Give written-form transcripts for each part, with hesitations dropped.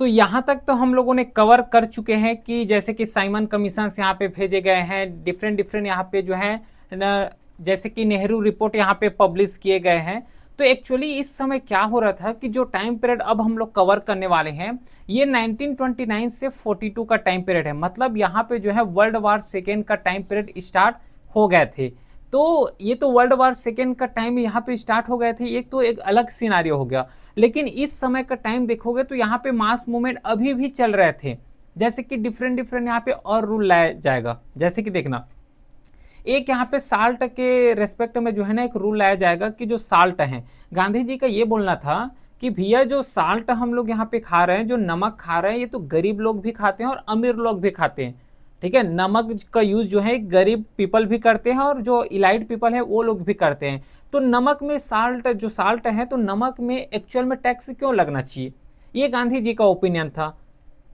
तो यहाँ तक तो हम लोगों ने कवर कर चुके हैं कि जैसे कि साइमन कमीशंस यहाँ पे भेजे गए हैं, डिफरेंट डिफरेंट यहाँ पे जो है न, जैसे कि नेहरू रिपोर्ट यहाँ पे पब्लिश किए गए हैं। तो एक्चुअली इस समय क्या हो रहा था कि जो टाइम पीरियड अब हम लोग कवर करने वाले हैं, ये 1929 से 42 का टाइम पीरियड है। मतलब यहाँ पे जो है वर्ल्ड वार सेकेंड का टाइम पीरियड स्टार्ट हो गए थे। तो ये तो वर्ल्ड वार सेकेंड का टाइम यहाँ पे स्टार्ट हो गए थे, एक तो एक अलग सिनारियो हो गया। लेकिन इस समय का टाइम देखोगे तो यहाँ पे मास मूवमेंट अभी भी चल रहे थे। जैसे कि डिफरेंट डिफरेंट यहाँ पे और रूल लाया जाएगा। जैसे कि देखना, एक यहाँ पे साल्ट के रेस्पेक्ट में जो है ना एक रूल लाया जाएगा कि जो साल्ट है, गांधी जी का ये बोलना था कि भैया जो साल्ट हम लोग यहाँ पे खा रहे हैं, जो नमक खा रहे हैं, ये तो गरीब लोग भी खाते हैं और अमीर लोग भी खाते हैं। ठीक है, नमक का यूज जो है गरीब पीपल भी करते हैं और जो इलाइट पीपल है वो लोग भी करते हैं। तो नमक में साल्ट, जो साल्ट है, तो नमक में एक्चुअल में टैक्स क्यों लगना चाहिए, ये गांधी जी का ओपिनियन था।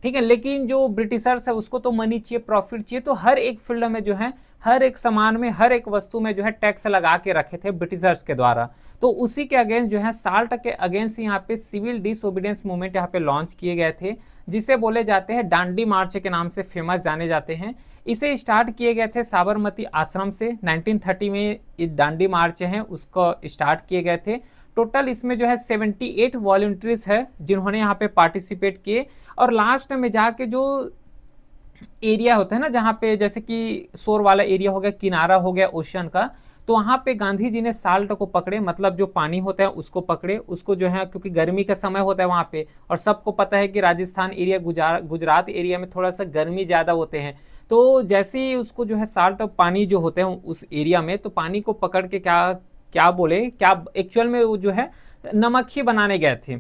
ठीक है, लेकिन जो ब्रिटिशर्स है उसको तो मनी चाहिए, प्रॉफिट चाहिए, तो हर एक फील्ड में जो है, हर एक सामान में, हर एक वस्तु में जो है टैक्स लगा के रखे थे ब्रिटिशर्स के द्वारा। तो उसी के अगेंस्ट जो है, साल्ट के अगेंस्ट यहाँ पे सिविल डिसओबीडियंस मूवमेंट यहाँ पे लॉन्च किए गए थे, जिसे बोले जाते हैं दांडी मार्च के नाम से फेमस जाने जाते हैं। इसे स्टार्ट किए गए थे साबरमती आश्रम से। 1930 में ये दांडी मार्च है उसको स्टार्ट किए गए थे। टोटल इसमें जो है 78 वॉलंटियर्स है जिन्होंने यहाँ पे पार्टिसिपेट किए। और लास्ट में जाके जो एरिया होता है ना, जहाँ पे जैसे कि शोर वाला एरिया हो गया, किनारा हो गया ओशन का, तो वहां पे गांधी जी ने साल्ट को पकड़े, मतलब जो पानी होता है उसको पकड़े, उसको जो है, क्योंकि गर्मी का समय होता है वहां पे, और सबको पता है कि राजस्थान एरिया, गुजरात एरिया में थोड़ा सा गर्मी ज्यादा होते हैं। तो जैसे ही उसको जो है साल्ट पानी जो होते हैं उस एरिया में, तो पानी को पकड़ के क्या क्या बोले, क्या एक्चुअल में वो जो है नमक ही बनाने गए थे।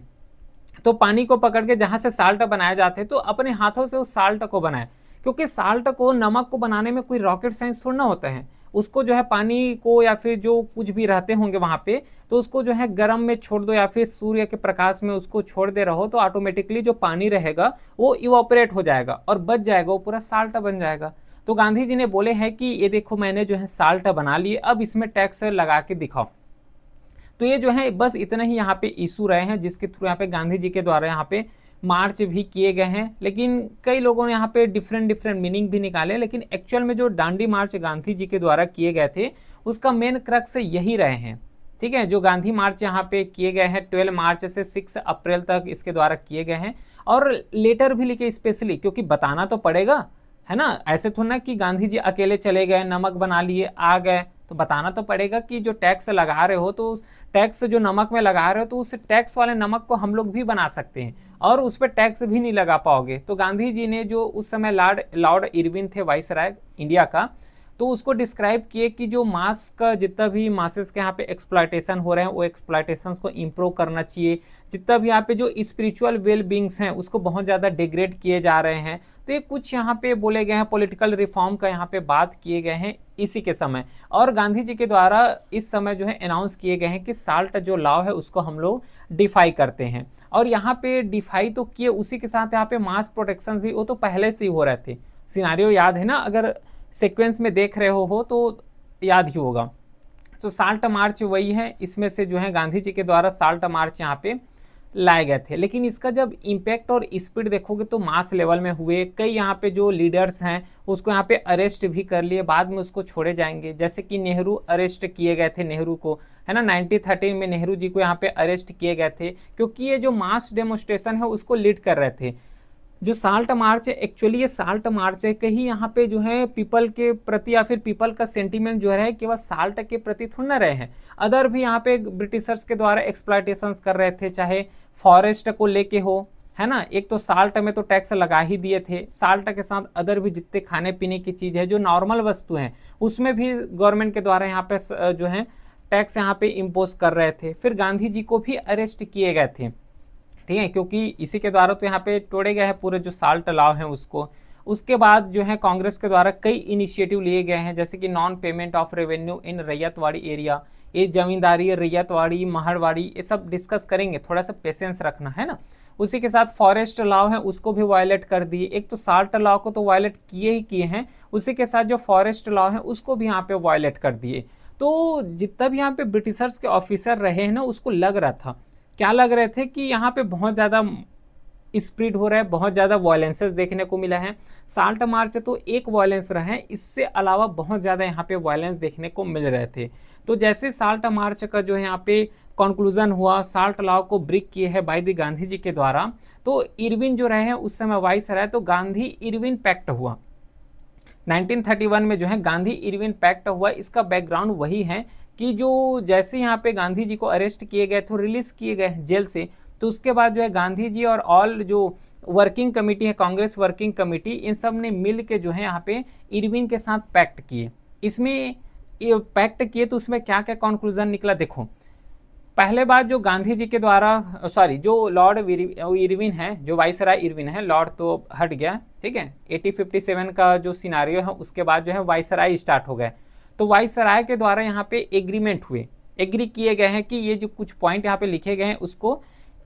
तो पानी को पकड़ के जहां से साल्ट बनाए जाते तो अपने हाथों से उस साल्ट को बनाए, क्योंकि साल्ट को, नमक को बनाने में कोई रॉकेट साइंस थोड़ा ना होता है। उसको जो है पानी को, या फिर जो कुछ भी रहते होंगे वहां पे, तो उसको जो है गर्म में छोड़ दो या फिर सूर्य के प्रकाश में उसको छोड़ दे रहो, तो ऑटोमेटिकली जो पानी रहेगा वो इवापोरेट हो जाएगा और बच जाएगा, वो पूरा साल्ट बन जाएगा। तो गांधी जी ने बोले हैं कि ये देखो मैंने जो है साल्ट बना लिए, अब इसमें टैक्स लगा के दिखाओ। तो ये जो है बस इतना ही यहाँ पे इशू रहे हैं, जिसके थ्रू यहाँ पे गांधी जी के द्वारा यहाँ पे मार्च भी किए गए हैं। लेकिन कई लोगों ने यहाँ पे डिफरेंट डिफरेंट मीनिंग भी निकाले, लेकिन एक्चुअल में जो दांडी मार्च गांधी जी के द्वारा किए गए थे उसका मेन क्रक्स यही रहे हैं। ठीक है, जो गांधी मार्च यहाँ पे किए गए हैं 12 मार्च से 6 अप्रैल तक इसके द्वारा किए गए हैं। और लेटर भी लिखे स्पेशली, क्योंकि बताना तो पड़ेगा, है ना। ऐसे थोड़ा ना कि गांधी जी अकेले चले गए, नमक बना लिए, आ गए, तो बताना तो पड़ेगा कि जो टैक्स लगा रहे हो, तो टैक्स जो नमक में लगा रहे हो, तो उस टैक्स वाले नमक को हम लोग भी बना सकते हैं और उस पर टैक्स भी नहीं लगा पाओगे। तो गांधी जी ने, जो उस समय लॉर्ड इरविन थे वाइसराय इंडिया का, तो उसको डिस्क्राइब किए कि जो मास का, जितना भी मासेस के यहाँ पे एक्सप्लॉयटेशन हो रहे हैं, वो एक्सप्लॉयटेशन को इम्प्रूव करना चाहिए। जितना भी यहाँ पे जो स्पिरिचुअल वेल बींग्स हैं उसको बहुत ज़्यादा डिग्रेड किए जा रहे हैं। तो ये कुछ यहाँ पे बोले गए हैं, पॉलिटिकल रिफॉर्म का यहाँ पे बात किए गए हैं इसी के समय। और गांधी जी के द्वारा इस समय जो है अनाउंस किए गए हैं कि साल्ट जो लॉ है उसको हम लोग डिफाई करते हैं। और यहाँ पे डिफाई तो किए, उसी के साथ यहाँ पे मास प्रोटेक्शन भी, वो तो पहले से ही हो रहे थे। सिनारियो याद है ना, अगर सीक्वेंस में देख रहे हो तो याद ही होगा। तो साल्ट मार्च वही है, इसमें से जो है गांधी जी के द्वारा साल्ट मार्च यहाँ पे लाए गए थे। लेकिन इसका जब इम्पैक्ट और स्पीड देखोगे तो मास लेवल में हुए, कई यहाँ पे जो लीडर्स हैं उसको यहाँ पे अरेस्ट भी कर लिए, बाद में उसको छोड़े जाएंगे। जैसे कि नेहरू अरेस्ट किए गए थे, नेहरू को, है ना, 1913 में नेहरू जी को यहाँ पे अरेस्ट किए गए थे, क्योंकि ये जो मास डेमोन्स्ट्रेशन है उसको लीड कर रहे थे। जो साल्ट मार्च है, एक्चुअली ये साल्ट मार्च है, कहीं यहाँ पे जो है पीपल के प्रति या फिर पीपल का सेंटीमेंट जो है केवल साल्ट के प्रति थोड़ा ना रहे हैं, अदर भी यहाँ पे ब्रिटिशर्स के द्वारा एक्सप्लॉयटेशन कर रहे थे, चाहे फॉरेस्ट को लेके हो, है ना। एक तो साल्ट में तो टैक्स लगा ही दिए थे, साल्ट के साथ अदर भी जितने खाने पीने की चीज है, जो नॉर्मल वस्तु हैं, उसमें भी गवर्नमेंट के द्वारा यहाँ पे जो है टैक्स यहाँ पे इम्पोज कर रहे थे। फिर गांधी जी को भी अरेस्ट किए गए थे, ठीक है, क्योंकि इसी के द्वारा तो यहाँ पे तोड़े गए हैं पूरे जो साल्ट लॉ है उसको। उसके बाद जो है कांग्रेस के द्वारा कई इनिशिएटिव लिए गए हैं, जैसे कि non payment of revenue in ryotwari area, ये जमींदारी, रैयतवाड़ी, महड़वाड़ी, ये सब डिस्कस करेंगे, थोड़ा सा पेशेंस रखना है ना। उसी के साथ फॉरेस्ट लॉ है उसको भी वायलेट कर दिए। एक तो साल्ट लॉ को तो वायलेट किए ही किए हैं, उसी के साथ जो फॉरेस्ट लॉ है उसको भी यहाँ पे वायलेट कर दिए। तो जितना भी यहाँ पे ब्रिटिशर्स के ऑफिसर रहे हैं ना, उसको लग रहा था, क्या लग रहे थे कि यहाँ पे बहुत ज़्यादा स्प्रेड हो रहा है, बहुत ज़्यादा वायलेंसेस देखने को मिला है। साल्ट मार्च तो एक वायलेंस रहा है, इससे अलावा बहुत ज़्यादा यहाँ पे वायलेंस देखने को मिल रहे थे। तो जैसे साल्ट मार्च का जो है यहाँ पे कंक्लूजन हुआ, साल्ट लॉ को ब्रेक किए हैं बाय द गांधी जी के द्वारा, तो इरविन जो रहे हैं उस समय वाइस रहा है, तो गांधी इरविन पैक्ट हुआ 1931 में जो है गांधी इरविन पैक्ट हुआ। इसका बैकग्राउंड वही है कि जो जैसे यहाँ पे गांधी जी को अरेस्ट किए गए थे, रिलीज किए गए जेल से, तो उसके बाद जो है गांधी जी और ऑल जो वर्किंग कमेटी है, कांग्रेस वर्किंग कमेटी, इन सब ने मिल के जो है यहाँ पे इरविन के साथ पैक्ट किए। इसमें पैक्ट किए तो उसमें क्या क्या कंक्लूजन निकला देखो। पहले बात जो गांधी जी के द्वारा सॉरी जो लॉर्ड इरविन है, जो वाइसराय इरविन है, लॉर्ड तो हट गया, ठीक है, 1857 का जो सिनारियो है उसके बाद जो है वाइसराय स्टार्ट हो गए। तो वाइसराय के द्वारा यहाँ पे एग्रीमेंट हुए, एग्री किए गए हैं कि ये जो कुछ पॉइंट यहाँ पे लिखे गए हैं उसको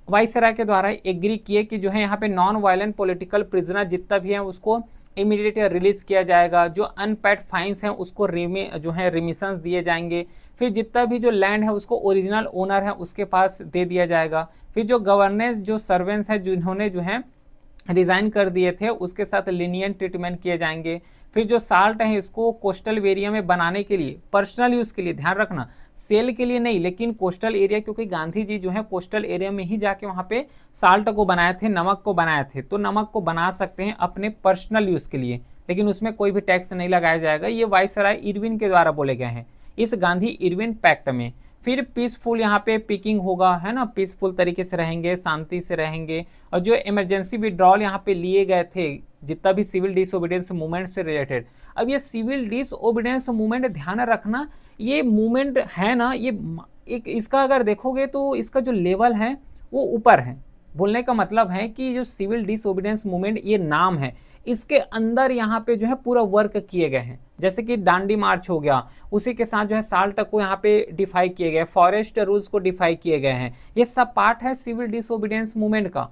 वाइसराय के द्वारा एग्री किए कि जो है यहाँ पे नॉन वायलेंट पॉलिटिकल प्रिजनर जितना भी है उसको इमीडिएट रिलीज किया जाएगा, जो अनपेड फाइन्स हैं उसको जो है रिमिशंस दिए जाएंगे, फिर जितना भी जो लैंड है उसको ओरिजिनल ओनर है उसके पास दे दिया जाएगा, फिर जो गवर्नेंस जो सर्वेंट्स हैं जिन्होंने जो है रिजाइन कर दिए थे उसके साथ लीनियंट ट्रीटमेंट किए जाएंगे, फिर जो साल्ट है इसको कोस्टल एरिया में बनाने के लिए पर्सनल यूज के लिए, ध्यान रखना सेल के लिए नहीं लेकिन कोस्टल एरिया, क्योंकि गांधी जी जो है कोस्टल एरिया में ही जाके वहां पे साल्ट को बनाए थे, नमक को बनाए थे, तो नमक को बना सकते हैं अपने पर्सनल यूज के लिए, लेकिन उसमें कोई भी टैक्स नहीं लगाया जाएगा। ये वाइसराय इरविन के द्वारा बोले गए हैं इस गांधी इरविन पैक्ट में। फिर पीसफुल यहाँ पे पिकिंग होगा, है ना, पीसफुल तरीके से रहेंगे, शांति से रहेंगे, और जो इमरजेंसी विड्रॉल यहाँ पे लिए गए थे जितना भी सिविल डिसओबीडियंस मूवमेंट से रिलेटेड। अब ये सिविल डिसओबीडियंस मूवमेंट ध्यान रखना, ये मूवमेंट है ना, ये एक इसका अगर देखोगे तो इसका जो लेवल है वो ऊपर है। बोलने का मतलब है कि जो सिविल डिसओबीडियंस मूवमेंट ये नाम है, इसके अंदर यहाँ पे जो है पूरा वर्क किए गए हैं, जैसे कि दांडी मार्च हो गया, उसी के साथ जो है साल्ट को यहाँ पे डिफाई किए गए, फॉरेस्ट रूल्स को डिफाई किए गए हैं, ये सब पार्ट है सिविल डिसओबीडियंस मूवमेंट का।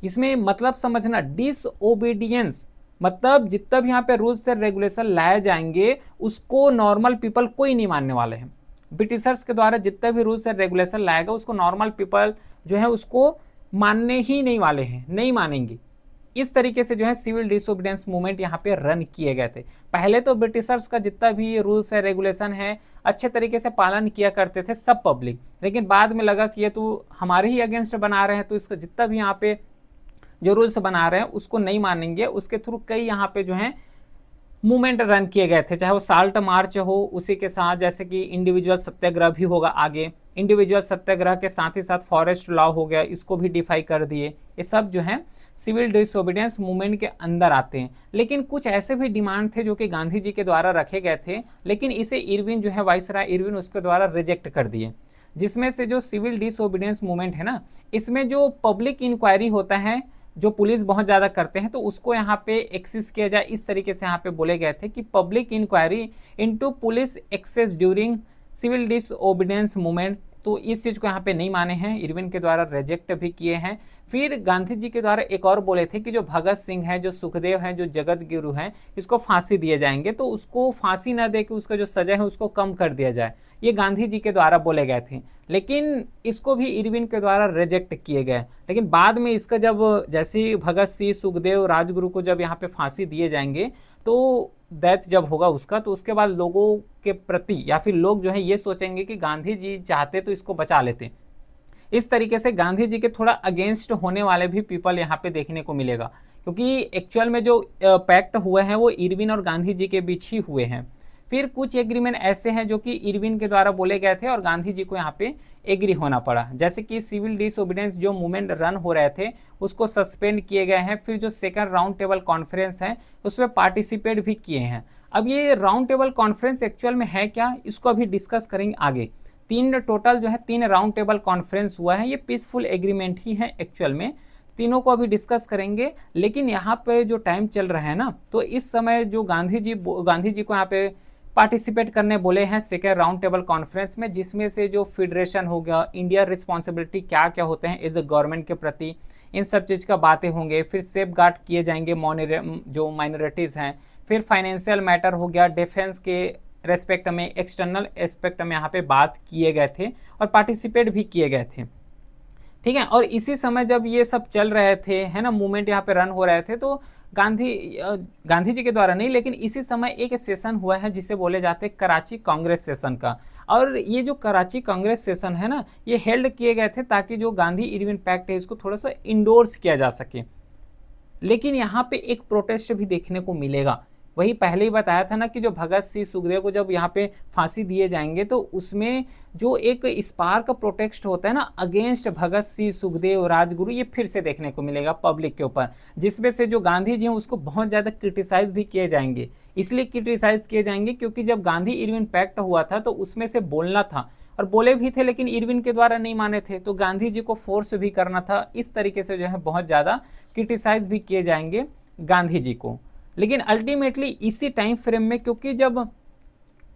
इसमें मतलब समझना, डिसओबीडियंस मतलब जितना भी यहाँ पे रूल्स से रेगुलेशन लाए जाएंगे उसको नॉर्मल पीपल कोई नहीं मानने वाले हैं। ब्रिटिशर्स के द्वारा जितना भी रूल्स से रेगुलेशन लाएगा उसको नॉर्मल पीपल जो है उसको मानने ही नहीं वाले हैं, नहीं मानेंगे। इस तरीके से जो है सिविल डिसोबीडियंस मूवमेंट यहाँ पे रन किए गए थे। पहले तो ब्रिटिशर्स का जितना भी रूल्स है रेगुलेशन है अच्छे तरीके से पालन किया करते थे सब पब्लिक, लेकिन बाद में लगा कि ये तो हमारे ही अगेंस्ट बना रहे हैं, तो इसका जितना भी यहाँ पे जो रूल्स बना रहे हैं उसको नहीं मानेंगे। उसके थ्रू कई यहाँ पे जो है मूवमेंट रन किए गए थे, चाहे वो साल्ट मार्च हो, उसी के साथ जैसे कि इंडिविजुअल सत्याग्रह भी होगा आगे, इंडिविजुअल सत्याग्रह के साथ ही साथ फॉरेस्ट लॉ हो गया, इसको भी डिफाई कर दिए। ये सब जो है सिविल डिसोबीडियंस मूवमेंट के अंदर आते हैं। लेकिन कुछ ऐसे भी डिमांड थे जो कि गांधी जी के द्वारा रखे गए थे, लेकिन इसे इरविन जो है वाइसराय इरविन उसके द्वारा रिजेक्ट कर दिए। जिसमें से जो सिविल डिसोबीडियंस मूवमेंट है ना, इसमें जो पब्लिक इंक्वायरी होता है जो पुलिस बहुत ज़्यादा करते हैं, तो उसको यहाँ पे एक्सेस किया जाए, इस तरीके से यहाँ पे बोले गए थे कि public inquiry into police excess during civil disobedience movement. तो इस चीज़ को यहाँ पे नहीं माने हैं, इरविन के द्वारा रिजेक्ट भी किए हैं। फिर गांधी जी के द्वारा एक और बोले थे कि जो भगत सिंह है, जो सुखदेव है, जो जगत गुरु हैं, इसको फांसी दिए जाएंगे, तो उसको फांसी न दे के उसका जो सजा है उसको कम कर दिया जाए, ये गांधी जी के द्वारा बोले गए थे। लेकिन इसको भी इरविन के द्वारा रिजेक्ट किए गए। लेकिन बाद में इसका जब जैसे ही भगत सिंह सुखदेव राजगुरु को जब यहाँ पे फांसी दिए जाएंगे, तो डेथ जब होगा उसका, तो उसके बाद लोगों के प्रति या फिर लोग जो है ये सोचेंगे कि गांधी जी चाहते तो इसको बचा लेते। इस तरीके से गांधी जी के थोड़ा अगेंस्ट होने वाले भी पीपल यहाँ पे देखने को मिलेगा, क्योंकि एक्चुअल में जो पैक्ट हुए हैं वो इरविन और गांधी जी के बीच ही हुए हैं। फिर कुछ एग्रीमेंट ऐसे हैं जो कि इरविन के द्वारा बोले गए थे और गांधी जी को यहाँ पे एग्री होना पड़ा, जैसे कि सिविल डिसओबीडियंस जो मूवमेंट रन हो रहे थे उसको सस्पेंड किए गए हैं। फिर जो सेकंड राउंड टेबल कॉन्फ्रेंस है उसमें पार्टिसिपेट भी किए हैं। अब ये राउंड टेबल कॉन्फ्रेंस एक्चुअल में है क्या, इसको अभी डिस्कस करेंगे आगे। टोटल जो है 3 राउंड टेबल कॉन्फ्रेंस हुआ है, ये पीसफुल एग्रीमेंट ही है एक्चुअल में, तीनों को अभी डिस्कस करेंगे। लेकिन यहाँ पे जो टाइम चल रहा है ना, तो इस समय जो गांधी जी को यहाँ पे पार्टिसिपेट करने बोले हैं सेकेंड राउंड टेबल कॉन्फ्रेंस में, जिसमें से जो फेडरेशन हो गया, इंडिया रिस्पॉन्सिबिलिटी क्या क्या होते हैं एज ए गवर्नमेंट के प्रति, इन सब चीज़ का बातें होंगे। फिर सेफ गार्ड किए जाएंगे जो माइनॉरिटीज़ हैं। फिर फाइनेंशियल मैटर हो गया, डिफेंस के रेस्पेक्ट में, एक्सटर्नल एस्पेक्ट में यहाँ पे बात किए गए थे और पार्टिसिपेट भी किए गए थे। ठीक है। और इसी समय जब ये सब चल रहे थे, है ना, मूवमेंट यहाँ पे रन हो रहे थे, तो गांधी जी के द्वारा नहीं, लेकिन इसी समय एक सेशन हुआ है जिसे बोले जाते हैं कराची कांग्रेस सेशन का। और ये जो कराची कांग्रेस सेशन है ना, ये हेल्ड किए गए थे ताकि जो गांधी इरविन पैक्ट है इसको थोड़ा सा इंडोर्स किया जा सके। लेकिन यहाँ पे एक प्रोटेस्ट भी देखने को मिलेगा। वही पहले ही बताया था ना कि जो भगत सिंह सुखदेव को जब यहाँ पे फांसी दिए जाएंगे तो उसमें जो एक स्पार्क प्रोटेस्ट होता है ना अगेंस्ट भगत सिंह सुखदेव राजगुरु, ये फिर से देखने को मिलेगा पब्लिक के ऊपर, जिसमें से जो गांधी जी हैं उसको बहुत ज़्यादा क्रिटिसाइज भी किए जाएंगे। इसलिए क्रिटिसाइज किए जाएंगे क्योंकि जब गांधी इरविन पैक्ट हुआ था तो उसमें से बोलना था, और बोले भी थे, लेकिन इरविन के द्वारा नहीं माने थे, तो गांधी जी को फोर्स भी करना था। इस तरीके से जो है बहुत ज़्यादा क्रिटिसाइज भी किए जाएंगे गांधी जी को। लेकिन अल्टीमेटली इसी टाइम फ्रेम में, क्योंकि जब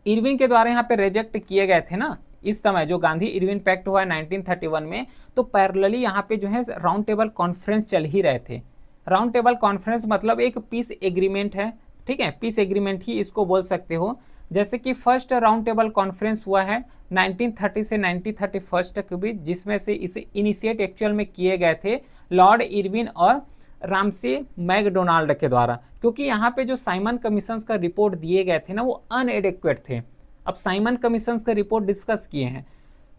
इरविन के द्वारा यहाँ पे रिजेक्ट किए गए थे ना, इस समय जो गांधी इरविन पैक्ट हुआ है 1931 में, तो पैरेलली यहाँ पे जो है राउंड टेबल कॉन्फ्रेंस चल ही रहे थे। राउंड टेबल कॉन्फ्रेंस मतलब एक पीस एग्रीमेंट है, ठीक है, पीस एग्रीमेंट ही इसको बोल सकते हो। जैसे कि फर्स्ट राउंड टेबल कॉन्फ्रेंस हुआ है 1930 से 1931 तक के बीच, जिसमें से इसे इनिशिएट एक्चुअल में किए गए थे लॉर्ड इरविन और रामसे मैकडोनाल्ड के द्वारा, क्योंकि यहाँ पे जो साइमन कमीशन का रिपोर्ट दिए गए थे ना वो अनएडिक्वेट थे। अब साइमन कमीशन का रिपोर्ट डिस्कस किए हैं,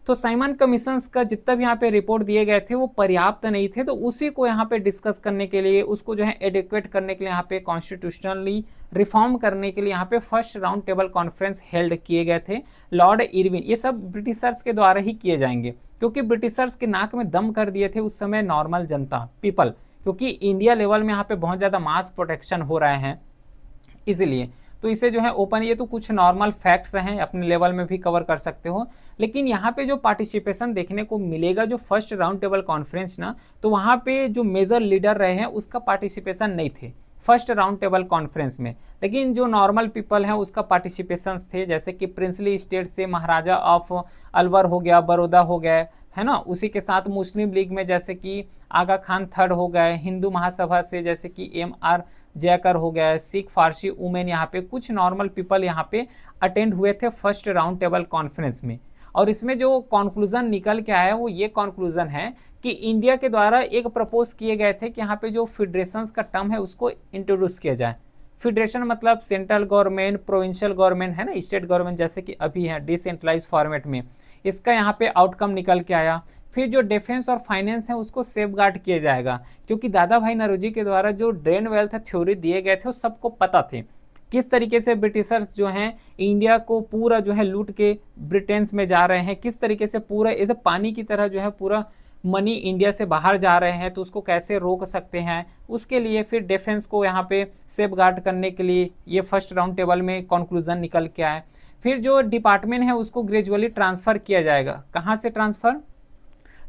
तो साइमन कमीशन का जितना भी यहाँ पे रिपोर्ट दिए गए थे वो पर्याप्त नहीं थे, तो उसी को यहाँ पे डिस्कस करने के लिए, उसको जो है एडिक्वेट करने के लिए, यहाँ पे कॉन्स्टिट्यूशनली रिफॉर्म करने के लिए यहाँ पे first round table conference held किए गए थे लॉर्ड इरविन। ये सब ब्रिटिशर्स के द्वारा ही किए जाएंगे, क्योंकि ब्रिटिशर्स के नाक में दम कर दिए थे उस समय नॉर्मल जनता, पीपल, क्योंकि इंडिया लेवल में यहाँ पे बहुत ज़्यादा मास प्रोटेक्शन हो रहे हैं, इसलिए तो इसे जो है ओपन, ये तो कुछ नॉर्मल फैक्ट्स हैं, अपने लेवल में भी कवर कर सकते हो। लेकिन यहाँ पे जो पार्टिसिपेशन देखने को मिलेगा जो फर्स्ट राउंड टेबल कॉन्फ्रेंस ना, तो वहाँ पे जो मेजर लीडर रहे हैं उसका पार्टिसिपेशन नहीं थे फर्स्ट राउंड टेबल कॉन्फ्रेंस में, लेकिन जो नॉर्मल पीपल हैं उसका पार्टिसिपेशन थे, जैसे कि प्रिंसली स्टेट से महाराजा ऑफ अलवर हो गया, बड़ौदा हो गया, है ना, उसी के साथ मुस्लिम लीग में जैसे कि आगा खान थर्ड हो गए, हिंदू महासभा से जैसे कि MR जयकर हो गया, सिख फारसी वुमेन, यहाँ पे कुछ नॉर्मल पीपल यहाँ पे अटेंड हुए थे फर्स्ट राउंड टेबल कॉन्फ्रेंस में। और इसमें जो कंक्लूजन निकल के आया वो ये कंक्लूजन है कि इंडिया के द्वारा एक प्रपोज किए गए थे कि यहाँ पे जो फेडरेशंस का टर्म है उसको इंट्रोड्यूस किया जाए। फेडरेशन मतलब सेंट्रल गवर्नमेंट, प्रोविंशियल गवर्नमेंट, है ना, स्टेट गवर्नमेंट जैसे कि अभी है डिसेंट्रलाइज फॉर्मेट में, इसका यहाँ पे आउटकम निकल के आया। फिर जो डिफेंस और फाइनेंस है उसको सेफ गार्ड किया जाएगा, क्योंकि दादा भाई नौरोजी के द्वारा जो ड्रेन वेल्थ थ्योरी दिए गए थे वो सबको पता थे किस तरीके से ब्रिटिशर्स जो हैं इंडिया को पूरा जो है लूट के ब्रिटेन में जा रहे हैं, किस तरीके से पूरा ऐसे पानी की तरह जो है पूरा मनी इंडिया से बाहर जा रहे हैं, तो उसको कैसे रोक सकते हैं। उसके लिए फिर डिफेंस को यहाँ पे सेफ गार्ड करने के लिए ये फर्स्ट राउंड टेबल में कंक्लूजन निकल के आए। फिर जो डिपार्टमेंट है उसको ग्रेजुअली ट्रांसफर किया जाएगा, कहाँ से ट्रांसफर,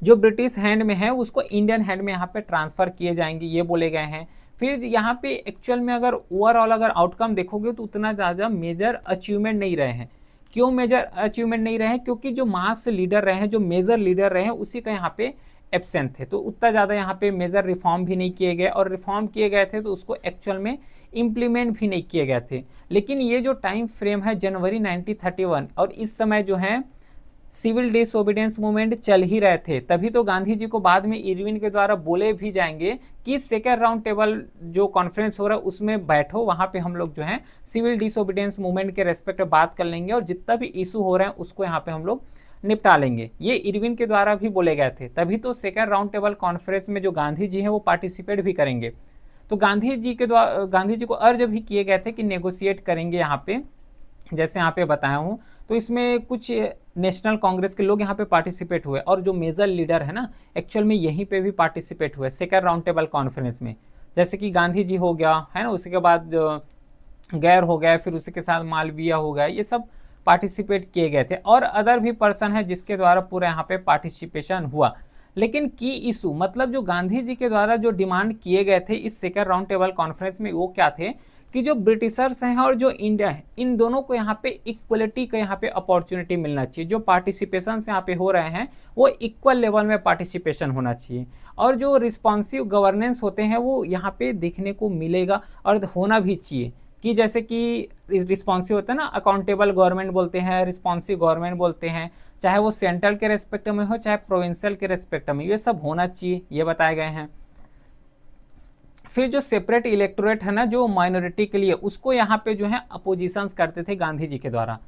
जो ब्रिटिश हैंड में है उसको इंडियन हैंड में यहाँ पे ट्रांसफर किए जाएंगे, ये बोले गए हैं। फिर यहाँ पे एक्चुअल में अगर ओवरऑल अगर आउटकम देखोगे तो उतना ज़्यादा मेजर अचीवमेंट नहीं रहे हैं। क्यों मेजर अचीवमेंट नहीं रहे हैं, क्योंकि जो मास लीडर रहे हैं, जो मेजर लीडर रहे हैं, उसी का यहाँ पे एब्सेंट थे, तो उतना ज़्यादा यहाँ पे मेजर रिफॉर्म भी नहीं किए गए, और रिफॉर्म किए गए थे तो उसको एक्चुअल में इम्प्लीमेंट भी नहीं किए गए थे। लेकिन ये जो टाइम फ्रेम है जनवरी 1931, और इस समय जो है सिविल डिसओबीडियंस मूवमेंट चल ही रहे थे, तभी तो गांधी जी को बाद में इरविन के द्वारा बोले भी जाएंगे कि सेकेंड राउंड टेबल जो कॉन्फ्रेंस हो रहा है उसमें बैठो, वहां पे हम लोग जो है सिविल डिसओबीडियंस मूवमेंट के रेस्पेक्ट में बात कर लेंगे, और जितना भी इशू हो रहे हैं उसको यहाँ पे हम लोग निपटा लेंगे। ये इरविन के द्वारा भी बोले गए थे, तभी तो सेकेंड राउंड टेबल कॉन्फ्रेंस में जो गांधी जी हैं वो पार्टिसिपेट भी करेंगे। तो गांधी जी को अर्ज भी किए गए थे कि नेगोशिएट करेंगे यहाँ पे, जैसे यहाँ पे बताया हूँ। तो इसमें कुछ नेशनल कांग्रेस के लोग यहाँ पे पार्टिसिपेट हुए, और जो मेजर लीडर है ना एक्चुअल में यहीं पे भी पार्टिसिपेट हुए सेकेंड राउंड टेबल कॉन्फ्रेंस में, जैसे कि गांधी जी हो गया, है ना, उसके बाद गैर हो गया, फिर उसी के साथ मालवीय हो गया, ये सब पार्टिसिपेट किए गए थे, और अदर भी पर्सन है जिसके द्वारा पूरा यहाँ पे पार्टिसिपेशन हुआ। लेकिन की इशू मतलब जो गांधी जी के द्वारा जो डिमांड किए गए थे इस सेकेंड राउंड टेबल कॉन्फ्रेंस में, वो क्या थे कि जो ब्रिटिशर्स हैं और जो इंडिया है, इन दोनों को यहाँ पे इक्वलिटी का यहाँ पे अपॉर्चुनिटी मिलना चाहिए। जो पार्टिसिपेशन यहाँ पे हो रहे हैं वो इक्वल लेवल में पार्टिसिपेशन होना चाहिए, और जो रिस्पॉन्सिव गवर्नेंस होते हैं वो यहाँ पे देखने को मिलेगा और होना भी चाहिए। कि जैसे कि रिस्पॉन्सिव होता है ना, अकाउंटेबल गवर्नमेंट बोलते हैं, रिस्पॉन्सिव गवर्नमेंट बोलते हैं, चाहे वो सेंट्रल के रेस्पेक्ट में हो चाहे प्रोविंशियल के रेस्पेक्ट में, ये सब होना चाहिए, ये बताए गए हैं। फिर जो सेपरेट इलेक्टोरेट है ना जो माइनॉरिटी के लिए, उसको यहाँ पे जो है अपोजिशंस करते थे गांधी जी के द्वारा।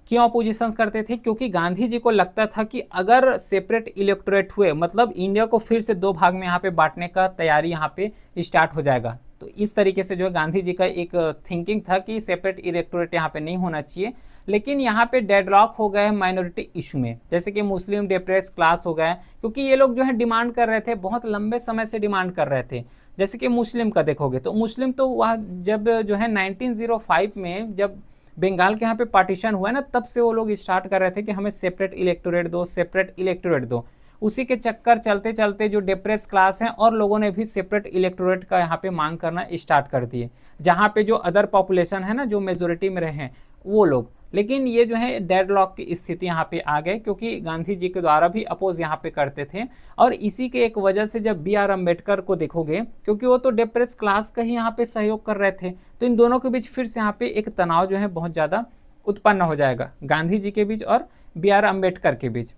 क्यों अपोजिशंस करते थे? क्योंकि गांधी जी को लगता था कि अगर सेपरेट इलेक्टोरेट हुए मतलब इंडिया को फिर से दो भाग में यहाँ पे बांटने का तैयारी यहाँ पे स्टार्ट हो जाएगा। तो इस तरीके से जो है गांधी जी का एक थिंकिंग था कि सेपरेट इलेक्टोरेट यहाँ पे नहीं होना चाहिए। लेकिन यहाँ पे डेडलॉक हो गए माइनॉरिटी इशू में, जैसे कि मुस्लिम डिप्रेस्ड क्लास हो गए, क्योंकि ये लोग जो है डिमांड कर रहे थे, बहुत लंबे समय से डिमांड कर रहे थे। जैसे कि मुस्लिम का देखोगे तो मुस्लिम तो वह जब जो है 1905 में जब बंगाल के यहाँ पे पार्टीशन हुआ है ना, तब से वो लोग स्टार्ट कर रहे थे कि हमें सेपरेट इलेक्टोरेट दो, सेपरेट इलेक्टोरेट दो। उसी के चक्कर चलते चलते जो डिप्रेस क्लास हैं और लोगों ने भी सेपरेट इलेक्टोरेट का यहाँ पे मांग करना स्टार्ट कर दिए, जहाँ पे जो अदर पॉपुलेशन है ना जो मेजोरिटी में रहे हैं वो लोग। लेकिन ये जो है डेडलॉक की स्थिति यहाँ पे आ गए, क्योंकि गांधी जी के द्वारा भी अपोज यहाँ पे करते थे। और इसी के एक वजह से जब BR अम्बेडकर को देखोगे, क्योंकि वो तो डिप्रेस क्लास का ही यहाँ पे सहयोग कर रहे थे, तो इन दोनों के बीच फिर से यहाँ पे एक तनाव जो है बहुत ज़्यादा उत्पन्न हो जाएगा, गांधी जी के बीच और BR अम्बेडकर के बीच।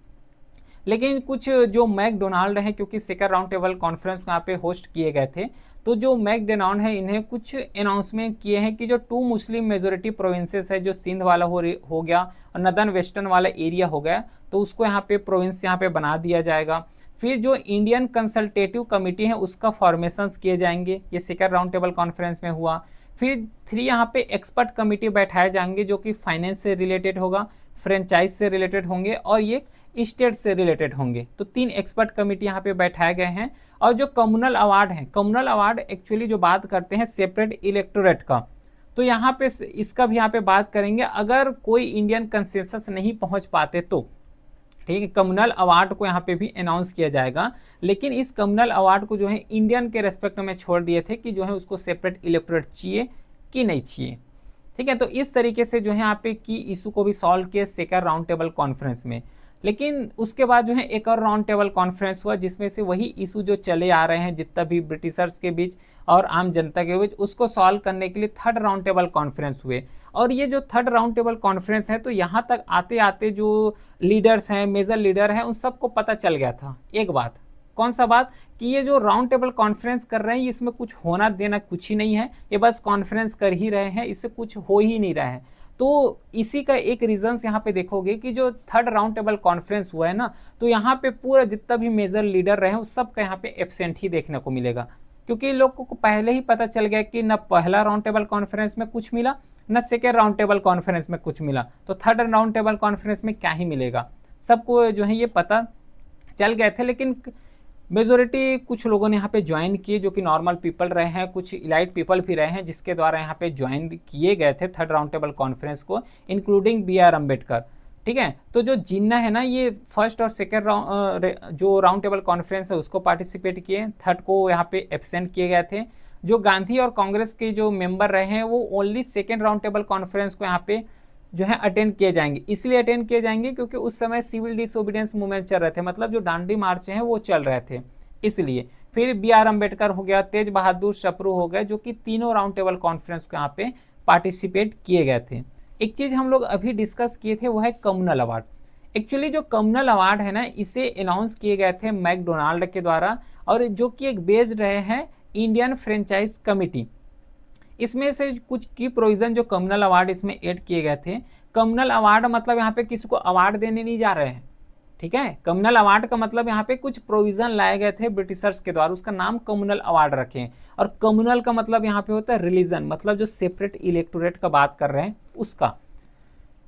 लेकिन कुछ जो मैकडोनाल्ड है, क्योंकि सेकंड राउंड टेबल कॉन्फ्रेंस यहाँ पे होस्ट किए गए थे, तो जो मैकडोनाल्ड है इन्हें कुछ अनाउंसमेंट किए हैं कि जो 2 मुस्लिम मेजोरिटी प्रोविंसेस है, जो सिंध वाला हो गया और नदर्न वेस्टर्न वाला एरिया हो गया, तो उसको यहाँ पे प्रोविंस यहाँ पे बना दिया जाएगा। फिर जो इंडियन कंसल्टेटिव कमेटी है उसका फॉर्मेशन किए जाएंगे, ये सेकंड राउंड टेबल कॉन्फ्रेंस में हुआ। फिर 3 यहाँ पे एक्सपर्ट कमेटी बैठाए जाएंगे जो कि फाइनेंस से रिलेटेड होगा, फ्रेंचाइज से रिलेटेड होंगे और ये स्टेट से रिलेटेड होंगे। तो 3 एक्सपर्ट कमेटी यहाँ पे बैठाए गए हैं। और जो कम्युनल अवार्ड है, कम्युनल अवार्ड एक्चुअली जो बात करते हैं सेपरेट इलेक्टोरेट का, तो यहाँ पे इसका भी यहाँ पे बात करेंगे। अगर कोई इंडियन कंसेंसस नहीं पहुंच पाते तो ठीक है, कम्युनल अवार्ड को यहाँ पे भी अनाउंस किया जाएगा। लेकिन इस कम्युनल अवार्ड को जो है इंडियन के रेस्पेक्ट में छोड़ दिए थे कि जो है उसको सेपरेट इलेक्टोरेट चाहिए कि नहीं चाहिए। ठीक है, तो इस तरीके से जो है यहाँ पे की इशू को भी सॉल्व किया सेकंड राउंड टेबल कॉन्फ्रेंस में। लेकिन उसके बाद जो है एक और राउंड टेबल कॉन्फ्रेंस हुआ, जिसमें से वही इशू जो चले आ रहे हैं जितना भी ब्रिटिशर्स के बीच और आम जनता के बीच, उसको सॉल्व करने के लिए थर्ड राउंड टेबल कॉन्फ्रेंस हुए। और ये जो थर्ड राउंड टेबल कॉन्फ्रेंस है, तो यहाँ तक आते आते जो लीडर्स हैं, मेजर लीडर हैं, उन सबको पता चल गया था एक बात। कौन सा बात? कि ये जो राउंड टेबल कॉन्फ्रेंस कर रहे हैं इसमें कुछ होना देना कुछ ही नहीं है, ये बस कॉन्फ्रेंस कर ही रहे हैं, इससे कुछ हो ही नहीं रहा है। तो इसी का एक रीजन यहाँ पे देखोगे कि जो थर्ड राउंड टेबल कॉन्फ्रेंस हुआ है ना, तो यहाँ पे पूरा जितना भी मेजर लीडर रहे उस सब का यहाँ पे एब्सेंट ही देखने को मिलेगा, क्योंकि लोगों को पहले ही पता चल गया कि न पहला राउंड टेबल कॉन्फ्रेंस में कुछ मिला, न सेकेंड राउंड टेबल कॉन्फ्रेंस में कुछ मिला, तो थर्ड राउंड टेबल कॉन्फ्रेंस में क्या ही मिलेगा, सबको जो है ये पता चल गए थे। लेकिन मेजोरिटी कुछ लोगों ने यहाँ पे ज्वाइन किए, जो कि नॉर्मल पीपल रहे हैं, कुछ इलाइट पीपल भी रहे हैं, जिसके द्वारा यहाँ पे ज्वाइन किए गए थे थर्ड राउंड टेबल कॉन्फ्रेंस को, इंक्लूडिंग BR अम्बेडकर। ठीक है, तो जो जिन्ना है ना, ये फर्स्ट और सेकेंड राउंड जो राउंड टेबल कॉन्फ्रेंस है उसको पार्टिसिपेट किए, थर्ड को यहाँ पे एब्सेंट किए गए थे। जो गांधी और कांग्रेस के जो मेंबर रहे हैं वो only second round table conference को यहाँ पे जो है अटेंड किए जाएंगे। इसलिए अटेंड किए जाएंगे क्योंकि उस समय सिविल डिसोबीडियंस मूवमेंट चल रहे थे, मतलब जो दांडी मार्च हैं वो चल रहे थे, इसलिए। फिर BR अम्बेडकर हो गया, तेज बहादुर सप्रू हो गए, जो कि तीनों राउंड टेबल कॉन्फ्रेंस को यहाँ पे पार्टिसिपेट किए गए थे। एक चीज हम लोग अभी डिस्कस किए थे वो है कम्युनल अवार्ड। एक्चुअली जो कम्युनल अवार्ड है ना, इसे अनाउंस किए गए थे मैकडोनाल्ड के द्वारा, और जो कि एक बेस्ड रहे हैं इंडियन फ्रेंचाइज कमेटी। इसमें से कुछ की प्रोविजन जो कम्युनल अवार्ड इसमें ऐड किए गए थे। कम्युनल अवार्ड मतलब यहाँ पे किसी को अवार्ड देने नहीं जा रहे हैं, ठीक है। कम्युनल अवार्ड का मतलब यहाँ पे कुछ प्रोविजन लाए गए थे ब्रिटिशर्स के द्वारा, उसका नाम कम्युनल अवार्ड रखें। और कम्युनल का मतलब यहाँ पे होता है रिलीजन, मतलब जो सेपरेट इलेक्टोरेट का बात कर रहे हैं उसका।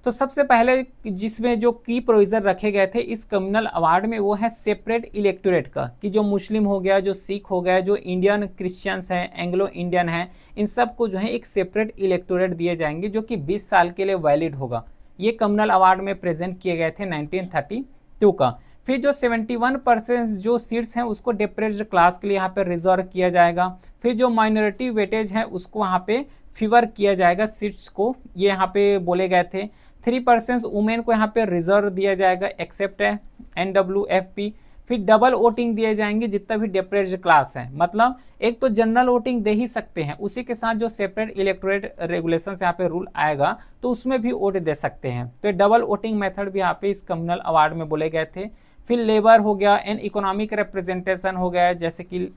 तो सबसे पहले जिसमें जो की प्रोविजन रखे गए थे इस कम्युनल अवार्ड में, वो है सेपरेट इलेक्टोरेट का, कि जो मुस्लिम हो गया, जो सिख हो गया, जो इंडियन क्रिश्चियंस हैं, एंग्लो इंडियन हैं, इन सबको जो है एक सेपरेट इलेक्टोरेट दिए जाएंगे जो कि 20 साल के लिए वैलिड होगा। ये कम्युनल अवार्ड में प्रेजेंट किए गए थे 1932 का। फिर जो 71% जो सीट्स हैं उसको डिप्रेस्ड क्लास के लिए यहाँ पे रिजर्व किया जाएगा। फिर जो माइनॉरिटी वेटेज है उसको वहाँ पे फेवर किया जाएगा सीट्स को, ये यहाँ पे बोले गए थे। 3% वुमेन को यहाँ पे रिजर्व दिया जाएगा, एक्सेप्ट है NWFP। फिर डबल वोटिंग दिए जाएंगे जितना भी डिप्रेस्ड क्लास है, मतलब एक तो जनरल वोटिंग दे ही सकते हैं, उसी के साथ जो सेपरेट इलेक्टोरेट रेगुलेशन यहाँ पे रूल आएगा तो उसमें भी वोट दे सकते हैं। तो डबल वोटिंग मेथड भी यहाँ पे इस कम्युनल अवार्ड में बोले गए थे। फिर लेबर हो गया एंड इकोनॉमिक रिप्रेजेंटेशन हो गया, जैसे कि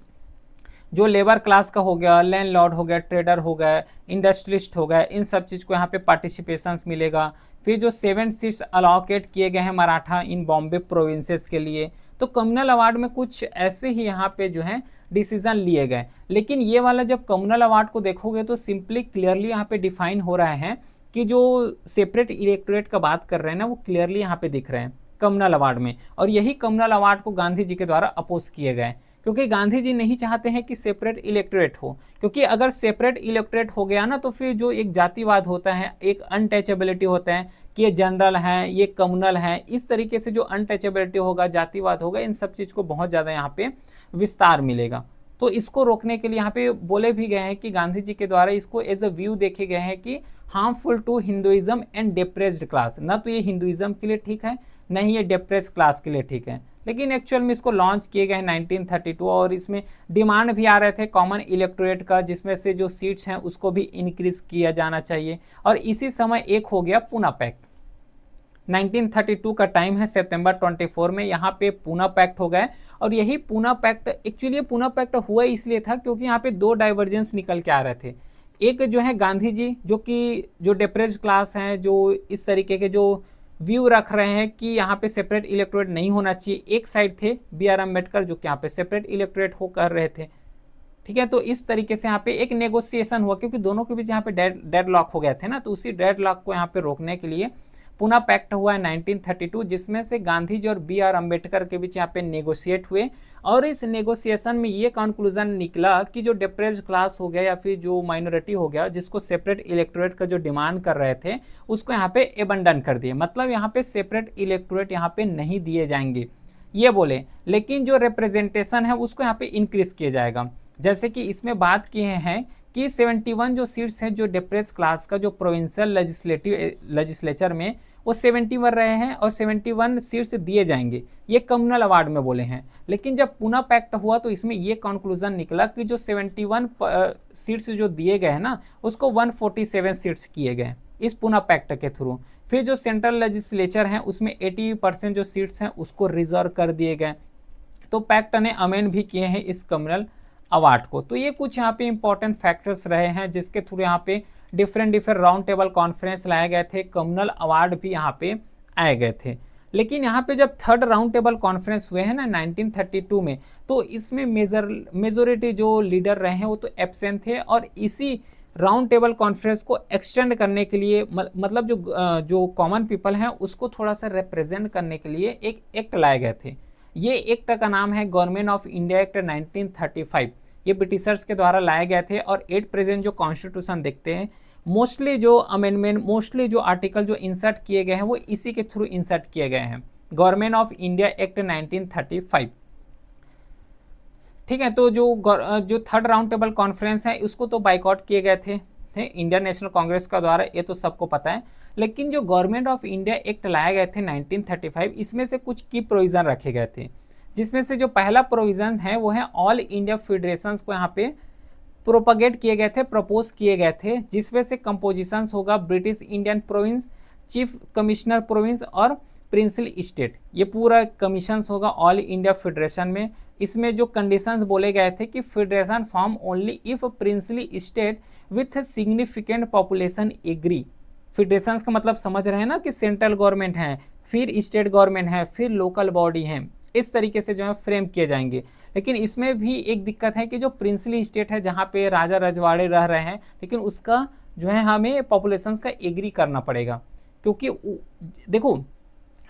जो लेबर क्लास का हो गया, लैंडलॉर्ड हो गया, ट्रेडर हो गया, इंडस्ट्रियलिस्ट हो गया, इन सब चीज़ को यहाँ पे पार्टिसिपेशन मिलेगा। फिर जो 7 सीट्स अलोकेट किए गए हैं मराठा इन बॉम्बे प्रोविंसेस के लिए, तो कम्युनल अवार्ड में कुछ ऐसे ही यहाँ पे जो है डिसीजन लिए गए। लेकिन ये वाला जब कम्युनल अवार्ड को देखोगे तो सिंपली क्लियरली यहाँ पे डिफाइन हो रहा है कि जो सेपरेट इलेक्टोरेट का बात कर रहे हैं ना, वो क्लियरली यहाँ पे दिख रहे हैं कम्युनल अवार्ड में। और यही कम्युनल अवार्ड को गांधी जी के द्वारा अपोज किए गए, क्योंकि गांधी जी नहीं चाहते हैं कि सेपरेट इलेक्टोरेट हो, क्योंकि अगर सेपरेट इलेक्टोरेट हो गया ना तो फिर जो एक जातिवाद होता है, एक अनटचेबिलिटी होता है कि ये जनरल है, ये कम्युनल है, इस तरीके से जो अनटचेबिलिटी होगा, जातिवाद होगा, इन सब चीज़ को बहुत ज़्यादा यहाँ पे विस्तार मिलेगा। तो इसको रोकने के लिए यहाँ पे बोले भी गए हैं कि गांधी जी के द्वारा इसको एज अ व्यू देखे गए हैं कि harmful to Hinduism and depressed class, ना तो ये हिंदुइज्म के लिए ठीक है, न ही ये डिप्रेस्ड क्लास के लिए ठीक है। लेकिन एक्चुअल में इसको लॉन्च किए गए 1932 और इसमें डिमांड भी आ रहे थे कॉमन इलेक्टोरेट का, जिसमें से जो सीट्स हैं उसको भी इंक्रीज किया जाना चाहिए। और इसी समय एक हो गया पूना पैक्ट, 1932 का टाइम है, सितंबर 24 में यहाँ पे पूना पैक्ट हो गए। और यही Poona pact, actually Poona pact हुआ इसलिए था क्योंकि यहाँ पे दो डाइवर्जेंस निकल के आ रहे थे। एक जो है गांधी जी जो कि जो डिप्रेस्ड क्लास हैं, जो इस तरीके के जो व्यू रख रहे हैं कि यहाँ पे सेपरेट इलेक्टोरेट नहीं होना चाहिए, एक साइड थे B.R. अम्बेडकर जो कि यहाँ पे सेपरेट इलेक्टोरेट हो कर रहे थे। ठीक है, तो इस तरीके से यहाँ पे एक नेगोशिएशन हुआ, क्योंकि दोनों के बीच यहाँ पे डेड लॉक हो गए थे ना, तो उसी डेड लॉक को यहाँ पे रोकने के लिए पूना पैक्ट हुआ है 1932, जिसमें से गांधी जी और B.R. अम्बेडकर के बीच यहाँ पे नेगोशिएट हुए। और इस नेगोशिएशन में ये कंक्लूजन निकला कि जो डिप्रेस्ड क्लास हो गया या फिर जो माइनॉरिटी हो गया जिसको सेपरेट इलेक्टोरेट का जो डिमांड कर रहे थे उसको यहाँ पे एबंडन कर दिए, मतलब यहाँ पे सेपरेट इलेक्टोरेट यहाँ पे नहीं दिए जाएंगे ये बोले, लेकिन जो रिप्रेजेंटेशन है उसको यहाँ पे इंक्रीज किया जाएगा। जैसे कि इसमें बात किए हैं कि 71 जो सीट्स हैं जो डिप्रेस्ड क्लास का जो प्रोविंशियल लेजिस्लेचर में वो 71 रहे हैं और 71 सीट्स दिए जाएंगे, ये कम्युनल अवार्ड में बोले हैं। लेकिन जब पूना पैक्ट हुआ तो इसमें ये कंक्लूजन निकला कि जो 71 सीट्स जो दिए गए हैं ना उसको 147 सीट्स किए गए इस पूना पैक्ट के थ्रू। फिर जो सेंट्रल लेजिस्लेचर हैं उसमें 80% जो सीट्स हैं उसको रिजर्व कर दिए गए। तो पैक्ट ने अमेंड भी किए हैं इस कम्युनल अवार्ड को। तो ये कुछ यहाँ पे इंपॉर्टेंट फैक्टर्स रहे हैं जिसके थ्रू यहाँ पे डिफरेंट राउंड टेबल कॉन्फ्रेंस लाए गए थे, कम्युनल अवार्ड भी यहाँ पे आए गए थे। लेकिन यहाँ पे जब थर्ड राउंड टेबल कॉन्फ्रेंस हुए हैं ना 1932 में, तो इसमें मेजोरिटी जो लीडर रहे हैं वो तो एब्सेंट थे, और इसी राउंड टेबल कॉन्फ्रेंस को एक्सटेंड करने के लिए मतलब जो कॉमन पीपल हैं उसको थोड़ा सा रिप्रेजेंट करने के लिए एक एक्ट लाए गए थे। ये एक्ट का नाम है गवर्नमेंट ऑफ इंडिया एक्ट 1935। ये ब्रिटिशर्स के द्वारा लाए गए थे और एट प्रेजेंट जो कॉन्स्टिट्यूशन देखते हैं मोस्टली जो अमेंडमेंट, मोस्टली जो आर्टिकल जो इंसर्ट किए गए हैं वो इसी के थ्रू इंसर्ट किए गए हैं, गवर्नमेंट ऑफ इंडिया एक्ट 1935। ठीक है, तो जो थर्ड राउंड टेबल कॉन्फ्रेंस है उसको तो बाइकआउट किए गए थे इंडियन नेशनल कांग्रेस का द्वारा, ये तो सबको पता है। लेकिन जो गवर्नमेंट ऑफ इंडिया एक्ट लाए गए थे 1935, इसमें से कुछ की प्रोविजन रखे गए थे, जिसमें से जो पहला प्रोविजन है वो है ऑल इंडिया फेडरेशंस को यहाँ पे प्रोपगेट किए गए थे, प्रपोज किए गए थे, जिसमें से कंपोजिशंस होगा British Indian province, chief commissioner province और प्रिंसली स्टेट, ये पूरा कमीशंस होगा ऑल इंडिया फेडरेशन में। इसमें जो कंडीशंस बोले गए थे कि federation form only if princely state with significant population agree. Federations का मतलब समझ रहे हैं ना कि सेंट्रल गवर्नमेंट है, फिर स्टेट गवर्नमेंट है, फिर लोकल बॉडी है, इस तरीके से जो है फ्रेम किए जाएंगे। लेकिन इसमें भी एक दिक्कत है कि जो प्रिंसली स्टेट है जहाँ पे राजा रजवाड़े रह रहे हैं, लेकिन उसका जो है हमें पॉपुलेशंस का एग्री करना पड़ेगा, क्योंकि देखो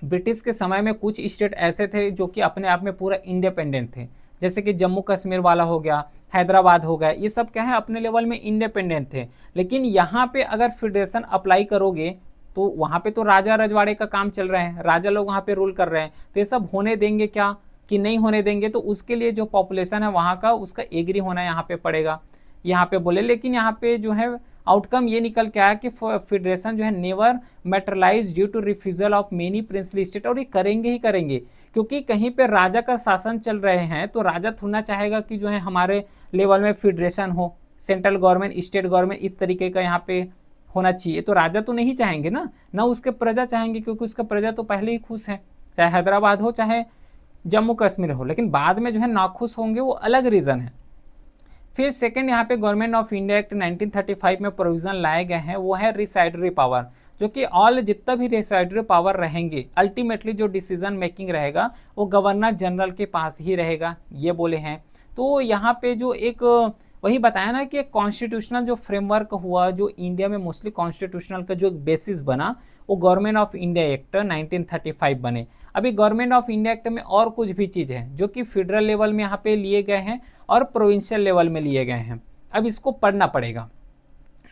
ब्रिटिश के समय में कुछ स्टेट ऐसे थे जो कि अपने आप में पूरा इंडिपेंडेंट थे, जैसे कि जम्मू कश्मीर वाला हो गया, हैदराबाद हो गया, ये सब क्या है अपने लेवल में इंडिपेंडेंट थे। लेकिन यहाँ पे अगर फेडरेशन अप्लाई करोगे तो वहाँ पे तो राजा रजवाड़े का काम चल रहा है, राजा लोग वहाँ पे रूल कर रहे हैं, तो ये सब होने देंगे क्या कि नहीं होने देंगे, तो उसके लिए जो पॉपुलेशन है वहाँ का उसका एग्री होना यहाँ पे पड़ेगा, यहाँ पे बोले। लेकिन यहाँ पे जो है आउटकम ये निकल के आया कि फेडरेशन जो है never materialise due to refusal of many princely state, और ये करेंगे ही करेंगे क्योंकि कहीं पे राजा का शासन चल रहे हैं तो राजा थोड़ा ना चाहेगा कि जो है हमारे लेवल में फेडरेशन हो, सेंट्रल गवर्नमेंट स्टेट गवर्नमेंट इस तरीके का यहाँ पे होना चाहिए। तो राजा तो नहीं चाहेंगे ना, ना उसके प्रजा चाहेंगे, क्योंकि उसका प्रजा तो पहले ही खुश है, चाहे हैदराबाद हो चाहे जम्मू कश्मीर हो। लेकिन बाद में जो है नाखुश होंगे, वो अलग रीज़न है। फिर सेकंड यहाँ पे गवर्नमेंट ऑफ इंडिया एक्ट 1935 में प्रोविजन लाए गए हैं, वो है रिसाइडरी पावर, जो कि ऑल जितना भी रिसाइडरी पावर रहेंगे अल्टीमेटली जो डिसीजन मेकिंग रहेगा वो गवर्नर जनरल के पास ही रहेगा, ये बोले हैं। तो यहाँ पे जो एक वही बताया ना कि कॉन्स्टिट्यूशनल जो फ्रेमवर्क हुआ, जो इंडिया में मोस्टली कॉन्स्टिट्यूशनल का जो बेसिस बना, वो गवर्नमेंट ऑफ इंडिया एक्ट 1935 बने। अभी गवर्नमेंट ऑफ इंडिया एक्ट में और कुछ भी चीज़ है जो कि फेडरल लेवल में यहाँ पे लिए गए हैं और प्रोविंशियल लेवल में लिए गए हैं। अब इसको पढ़ना पड़ेगा,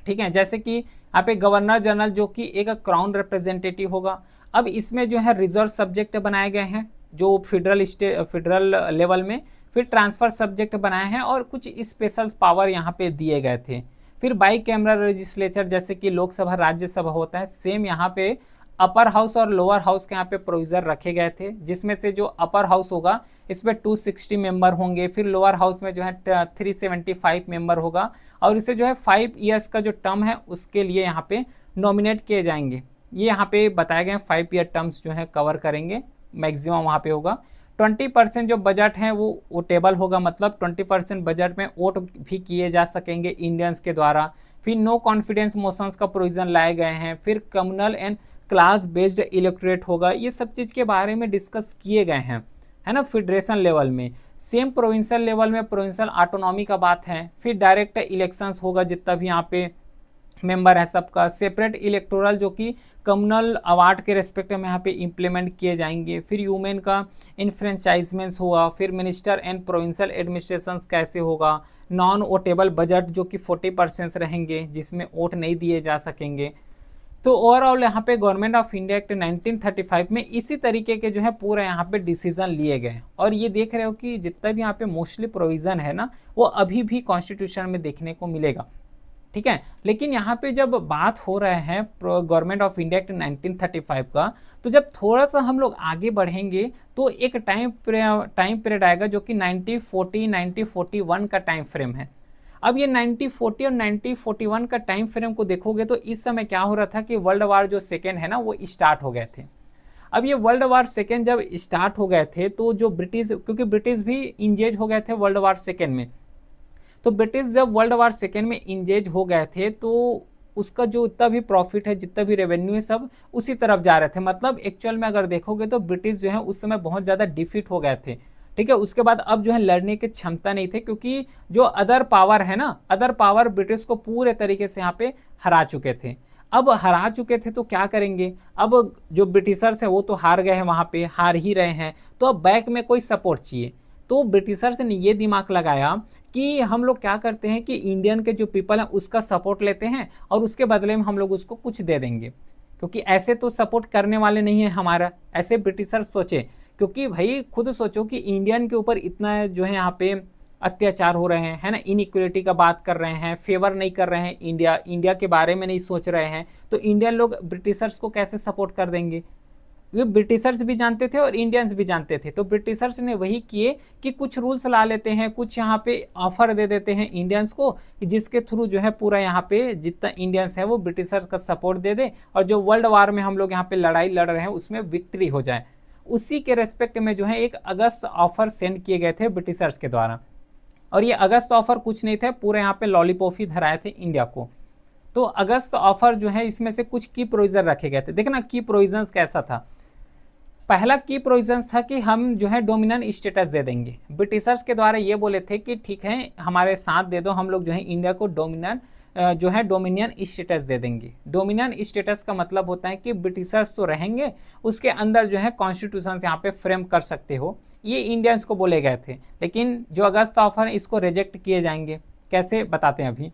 ठीक है। जैसे कि यहाँ पे गवर्नर जनरल जो कि एक क्राउन रिप्रेजेंटेटिव होगा। अब इसमें जो है रिजर्व सब्जेक्ट बनाए गए हैं जो फेडरल लेवल में, फिर ट्रांसफर सब्जेक्ट बनाए हैं और कुछ स्पेशल पावर यहाँ पे दिए गए थे। फिर बाई कैमरा लेजिस्लेचर जैसे कि लोकसभा राज्यसभा होता है, सेम यहाँ पे अपर हाउस और लोअर हाउस के यहाँ पे प्रोविजन रखे गए थे, जिसमें से जो अपर हाउस होगा इसमें 260 मेंबर होंगे, फिर लोअर हाउस में जो है 375 मेंबर होगा, और इसे जो है 5 ईयर्स का जो टर्म है उसके लिए यहाँ पे नॉमिनेट किए जाएंगे। ये यहाँ पे बताए गए 5 ईयर टर्म्स जो है कवर करेंगे, मैक्सिमम वहाँ पे होगा। 20% जो बजट है वो वोटेबल होगा, मतलब 20% बजट में वोट भी किए जा सकेंगे इंडियंस के द्वारा। फिर नो कॉन्फिडेंस मोशंस का प्रोविजन लाए गए हैं। फिर communal and class based electorate होगा। ये सब चीज़ के बारे में डिस्कस किए गए हैं, है ना, फेडरेशन लेवल में। सेम प्रोविंशियल लेवल में प्रोविंशियल ऑटोनॉमी का बात है। फिर डायरेक्ट इलेक्शंस होगा, जितना भी यहाँ पे मेंबर है सबका। सेपरेट इलेक्टोरल जो कि कम्युनल अवार्ड के रेस्पेक्ट में यहाँ पे इम्प्लीमेंट किए जाएंगे। फिर ह्यूमन का इन्फ्रेंचाइजमेंट्स होगा। फिर मिनिस्टर एंड प्रोविंशियल एडमिनिस्ट्रेशन कैसे होगा। नॉन वोटेबल बजट जो कि 40% रहेंगे, जिसमें वोट नहीं दिए जा सकेंगे। तो ओवरऑल यहाँ पे गवर्नमेंट ऑफ इंडिया एक्ट 1935 में इसी तरीके के जो है पूरा यहाँ पे डिसीजन लिए गए। और ये देख रहे हो कि जितना भी यहाँ पे मोस्टली प्रोविजन है ना, वो अभी भी कॉन्स्टिट्यूशन में देखने को मिलेगा, ठीक है। लेकिन यहाँ पे जब बात हो रहे हैं गवर्नमेंट ऑफ इंडिया एक्ट 1935 का, तो जब थोड़ा सा हम लोग आगे बढ़ेंगे तो एक टाइम पीरियड आएगा जो कि 1941 का टाइम फ्रेम है। अब ये 1940 और 1941 का टाइम फ्रेम को देखोगे तो इस समय क्या हो रहा था कि वर्ल्ड वार जो सेकेंड है ना वो स्टार्ट हो गए थे। अब ये वर्ल्ड वार सेकेंड जब स्टार्ट हो गए थे तो जो ब्रिटिश, क्योंकि ब्रिटिश भी इंगेज हो गए थे वर्ल्ड वार सेकेंड में, तो ब्रिटिश जब वर्ल्ड वार सेकेंड में इंगेज हो गए थे तो उसका जो इतना भी प्रॉफिट है, जितना भी रेवेन्यू है, सब उसी तरफ जा रहे थे। मतलब एक्चुअल में अगर देखोगे तो ब्रिटिश जो है उस समय बहुत ज़्यादा डिफीट हो गए थे, ठीक है। उसके बाद अब जो है लड़ने की क्षमता नहीं थे, क्योंकि जो अदर पावर है ना, अदर पावर ब्रिटिश को पूरे तरीके से यहाँ पे हरा चुके थे। अब हरा चुके थे तो क्या करेंगे, अब जो ब्रिटिशर्स है वो तो हार गए हैं, वहाँ पे हार ही रहे हैं, तो अब बैक में कोई सपोर्ट चाहिए। तो ब्रिटिशर्स ने ये दिमाग लगाया कि हम लोग क्या करते हैं कि इंडियन के जो पीपल हैं उसका सपोर्ट लेते हैं और उसके बदले में हम लोग उसको कुछ दे देंगे, क्योंकि ऐसे तो सपोर्ट करने वाले नहीं है हमारा, ऐसे ब्रिटिशर्स सोचे। क्योंकि भाई खुद सोचो कि इंडियन के ऊपर इतना जो है यहाँ पे अत्याचार हो रहे हैं, है ना, इनइक्वलिटी का बात कर रहे हैं, फेवर नहीं कर रहे हैं, इंडिया के बारे में नहीं सोच रहे हैं, तो इंडियन लोग ब्रिटिशर्स को कैसे सपोर्ट कर देंगे। ये ब्रिटिशर्स भी जानते थे और इंडियंस भी जानते थे। तो ब्रिटिशर्स ने वही किए कि कुछ रूल्स ला लेते हैं, कुछ यहाँ पे ऑफर दे देते हैं इंडियंस को, जिसके थ्रू जो है पूरा यहाँ पे जितना इंडियंस है वो ब्रिटिशर्स का सपोर्ट दे दे, और जो वर्ल्ड वार में हम लोग यहाँ पे लड़ाई लड़ रहे हैं उसमें विक्ट्री हो जाए। उसी के रेस्पेक्ट में जो है एक अगस्त ऑफर सेंड किए गए थे ब्रिटिशर्स के द्वारा, और ये अगस्त ऑफर कुछ नहीं थे, पूरे यहाँ पे लॉलीपॉप ही धराए थे इंडिया को। तो अगस्त ऑफर जो है इसमें से कुछ की प्रोविजन रखे गए थे। देखना की प्रोविजन कैसा था। पहला की प्रोविजन था कि हम जो है डोमिनेंट स्टेटस दे देंगे। ब्रिटिशर्स के द्वारा ये बोले थे कि ठीक है हमारे साथ दे दो, हम लोग जो है इंडिया को डोमिनियन स्टेटस दे देंगे। डोमिनियन स्टेटस का मतलब होता है कि ब्रिटिशर्स तो रहेंगे, उसके अंदर जो है कॉन्स्टिट्यूशन यहाँ पे फ्रेम कर सकते हो, ये इंडियंस को बोले गए थे। लेकिन जो अगस्त ऑफर है इसको रिजेक्ट किए जाएंगे, कैसे बताते हैं अभी।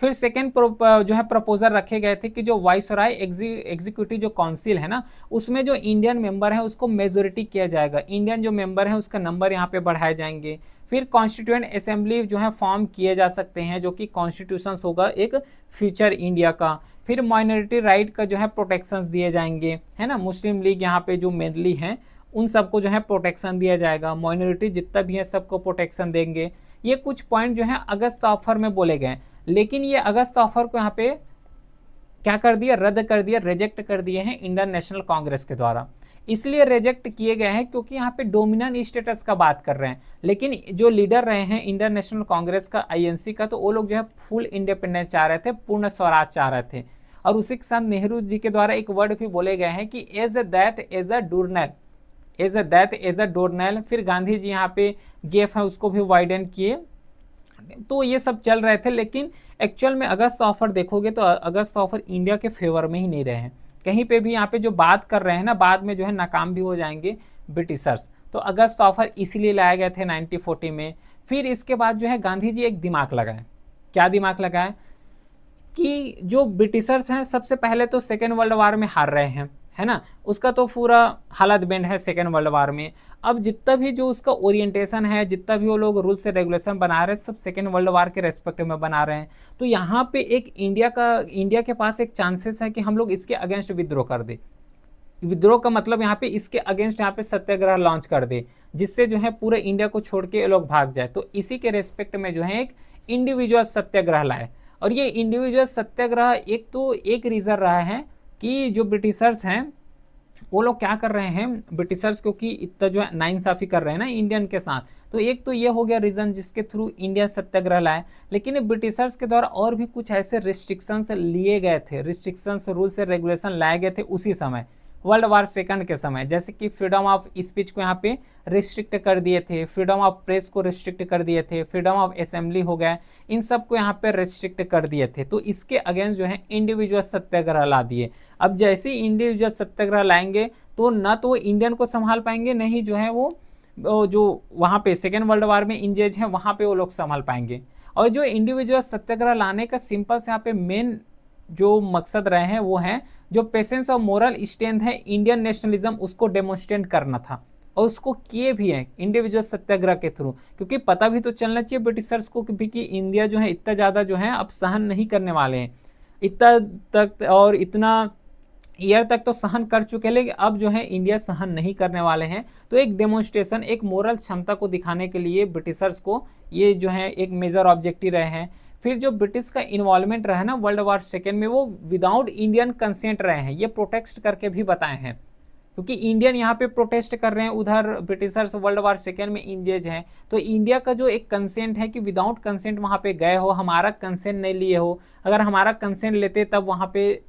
फिर सेकेंड जो है प्रपोजल रखे गए थे कि जो वाइसराय एग्जीक्यूटिव जो काउंसिल है ना, उसमें जो इंडियन मेंबर है उसको मेजोरिटी किया जाएगा, इंडियन जो मेंबर है उसका नंबर यहाँ पे बढ़ाए जाएंगे। फिर कॉन्स्टिट्यूएंट असेंबली जो है फॉर्म किए जा सकते हैं, जो कि कॉन्स्टिट्यूशन होगा एक फ्यूचर इंडिया का। फिर माइनॉरिटी राइट का जो है प्रोटेक्शंस दिए जाएंगे, है ना। मुस्लिम लीग यहाँ पे जो मेनली हैं उन सबको जो है प्रोटेक्शन दिया जाएगा, माइनॉरिटी जितना भी है सबको प्रोटेक्शन देंगे। ये कुछ पॉइंट जो है अगस्त ऑफर में बोले गए, लेकिन ये अगस्त ऑफर को यहाँ पे क्या कर दिया, रद्द कर दिया, रिजेक्ट कर दिए हैं इंडियन नेशनल कांग्रेस के द्वारा। इसलिए रिजेक्ट किए गए हैं क्योंकि यहाँ पे डोमिनेंट स्टेटस का बात कर रहे हैं, लेकिन जो लीडर रहे हैं इंडियन नेशनल कांग्रेस का, आईएनसी का, तो वो लोग जो है फुल इंडिपेंडेंस चाह रहे थे, पूर्ण स्वराज चाह रहे थे। और उसी के साथ नेहरू जी के द्वारा एक वर्ड भी बोले गए हैं कि as a that as a dominion, as a that as a dominion. फिर गांधी जी यहाँ पे गेफ है उसको भी वाइडन किए। तो ये सब चल रहे थे, लेकिन एक्चुअल में अगस्त ऑफर देखोगे तो अगस्त ऑफर इंडिया के फेवर में ही नहीं रहे हैं। कहीं पे भी यहाँ पे जो बात कर रहे हैं ना, बाद में जो है नाकाम भी हो जाएंगे ब्रिटिशर्स। तो अगस्त ऑफर इसीलिए लाए गए थे 1940 में। फिर इसके बाद जो है गांधी जी एक दिमाग लगाए। क्या दिमाग लगाए कि जो ब्रिटिशर्स हैं सबसे पहले तो सेकेंड वर्ल्ड वार में हार रहे हैं, है ना, उसका तो पूरा हालत बेंड है सेकेंड वर्ल्ड वार में। अब जितना भी जो उसका ओरिएंटेशन है, जितना भी वो लोग रूल्स एंड रेगुलेशन बना रहे हैं, सब सेकेंड वर्ल्ड वार के रेस्पेक्ट में बना रहे हैं। तो यहाँ पे एक इंडिया के पास एक चांसेस है कि हम लोग इसके अगेंस्ट विद्रोह कर दे। विद्रोह का मतलब यहाँ पे इसके अगेंस्ट यहाँ पे सत्याग्रह लॉन्च कर दे, जिससे जो है पूरे इंडिया को छोड़ के लोग भाग जाए। तो इसी के रेस्पेक्ट में जो है एक इंडिविजुअल सत्याग्रह लाए। और ये इंडिविजुअल सत्याग्रह एक तो एक रीजन रहा है कि जो ब्रिटिशर्स हैं वो लोग क्या कर रहे हैं, ब्रिटिशर्स क्योंकि इतना जो है नाइंसाफी कर रहे हैं ना इंडियन के साथ, तो एक तो ये हो गया रीजन जिसके थ्रू इंडिया सत्याग्रह लाए। लेकिन ब्रिटिशर्स के द्वारा और भी कुछ ऐसे रिस्ट्रिक्शंस लिए गए थे, रिस्ट्रिक्शंस रूल्स एंड रेगुलेशन लाए गए थे उसी समय, वर्ल्ड वार सेकंड के समय। जैसे कि फ्रीडम ऑफ स्पीच को यहाँ पे रिस्ट्रिक्ट कर दिए थे, फ्रीडम ऑफ प्रेस को रिस्ट्रिक्ट कर दिए थे, फ्रीडम ऑफ असेंबली हो गया, इन सब को यहाँ पे रिस्ट्रिक्ट कर दिए थे। तो इसके अगेंस्ट जो है इंडिविजुअल सत्याग्रह ला दिए। अब जैसे ही इंडिविजुअल सत्याग्रह लाएंगे तो न तो वो इंडियन को संभाल पाएंगे, नहीं जो है वो जो वहाँ पे सेकेंड वर्ल्ड वार में इंजेज हैं वहाँ पे वो लोग संभाल पाएंगे। और जो इंडिविजुअल सत्याग्रह लाने का सिंपल से यहाँ पे मेन जो मकसद रहे हैं वो है जो पेशेंस और मोरल स्ट्रेंथ है इंडियन नेशनलिज्म, उसको डेमोन्स्ट्रेट करना था। और उसको किए भी है इंडिविजुअल सत्याग्रह के थ्रू, क्योंकि पता भी तो चलना चाहिए ब्रिटिशर्स को भी कि इंडिया जो है इतना ज़्यादा जो है अब सहन नहीं करने वाले हैं। इतना तक और इतना ईयर तक तो सहन कर चुके हैं, लेकिन अब जो है इंडिया सहन नहीं करने वाले हैं। तो एक डेमोन्स्ट्रेशन, एक मोरल क्षमता को दिखाने के लिए ब्रिटिशर्स को ये जो है एक मेजर ऑब्जेक्टिव रहे हैं। फिर जो ब्रिटिश का इन्वॉल्वमेंट रहा ना वर्ल्ड वार सेकेंड में, वो विदाउट इंडियन कंसेंट रहे हैं, ये प्रोटेस्ट करके भी बताए हैं। क्योंकि इंडियन यहाँ पे प्रोटेस्ट कर रहे हैं, उधर ब्रिटिशर्स वर्ल्ड वार सेकेंड में इंगेज हैं, तो इंडिया का जो एक कंसेंट है कि विदाउट कंसेंट वहाँ पे गए हो, हमारा कंसेंट नहीं लिए हो, अगर हमारा कंसेंट लेते तब वहाँ पे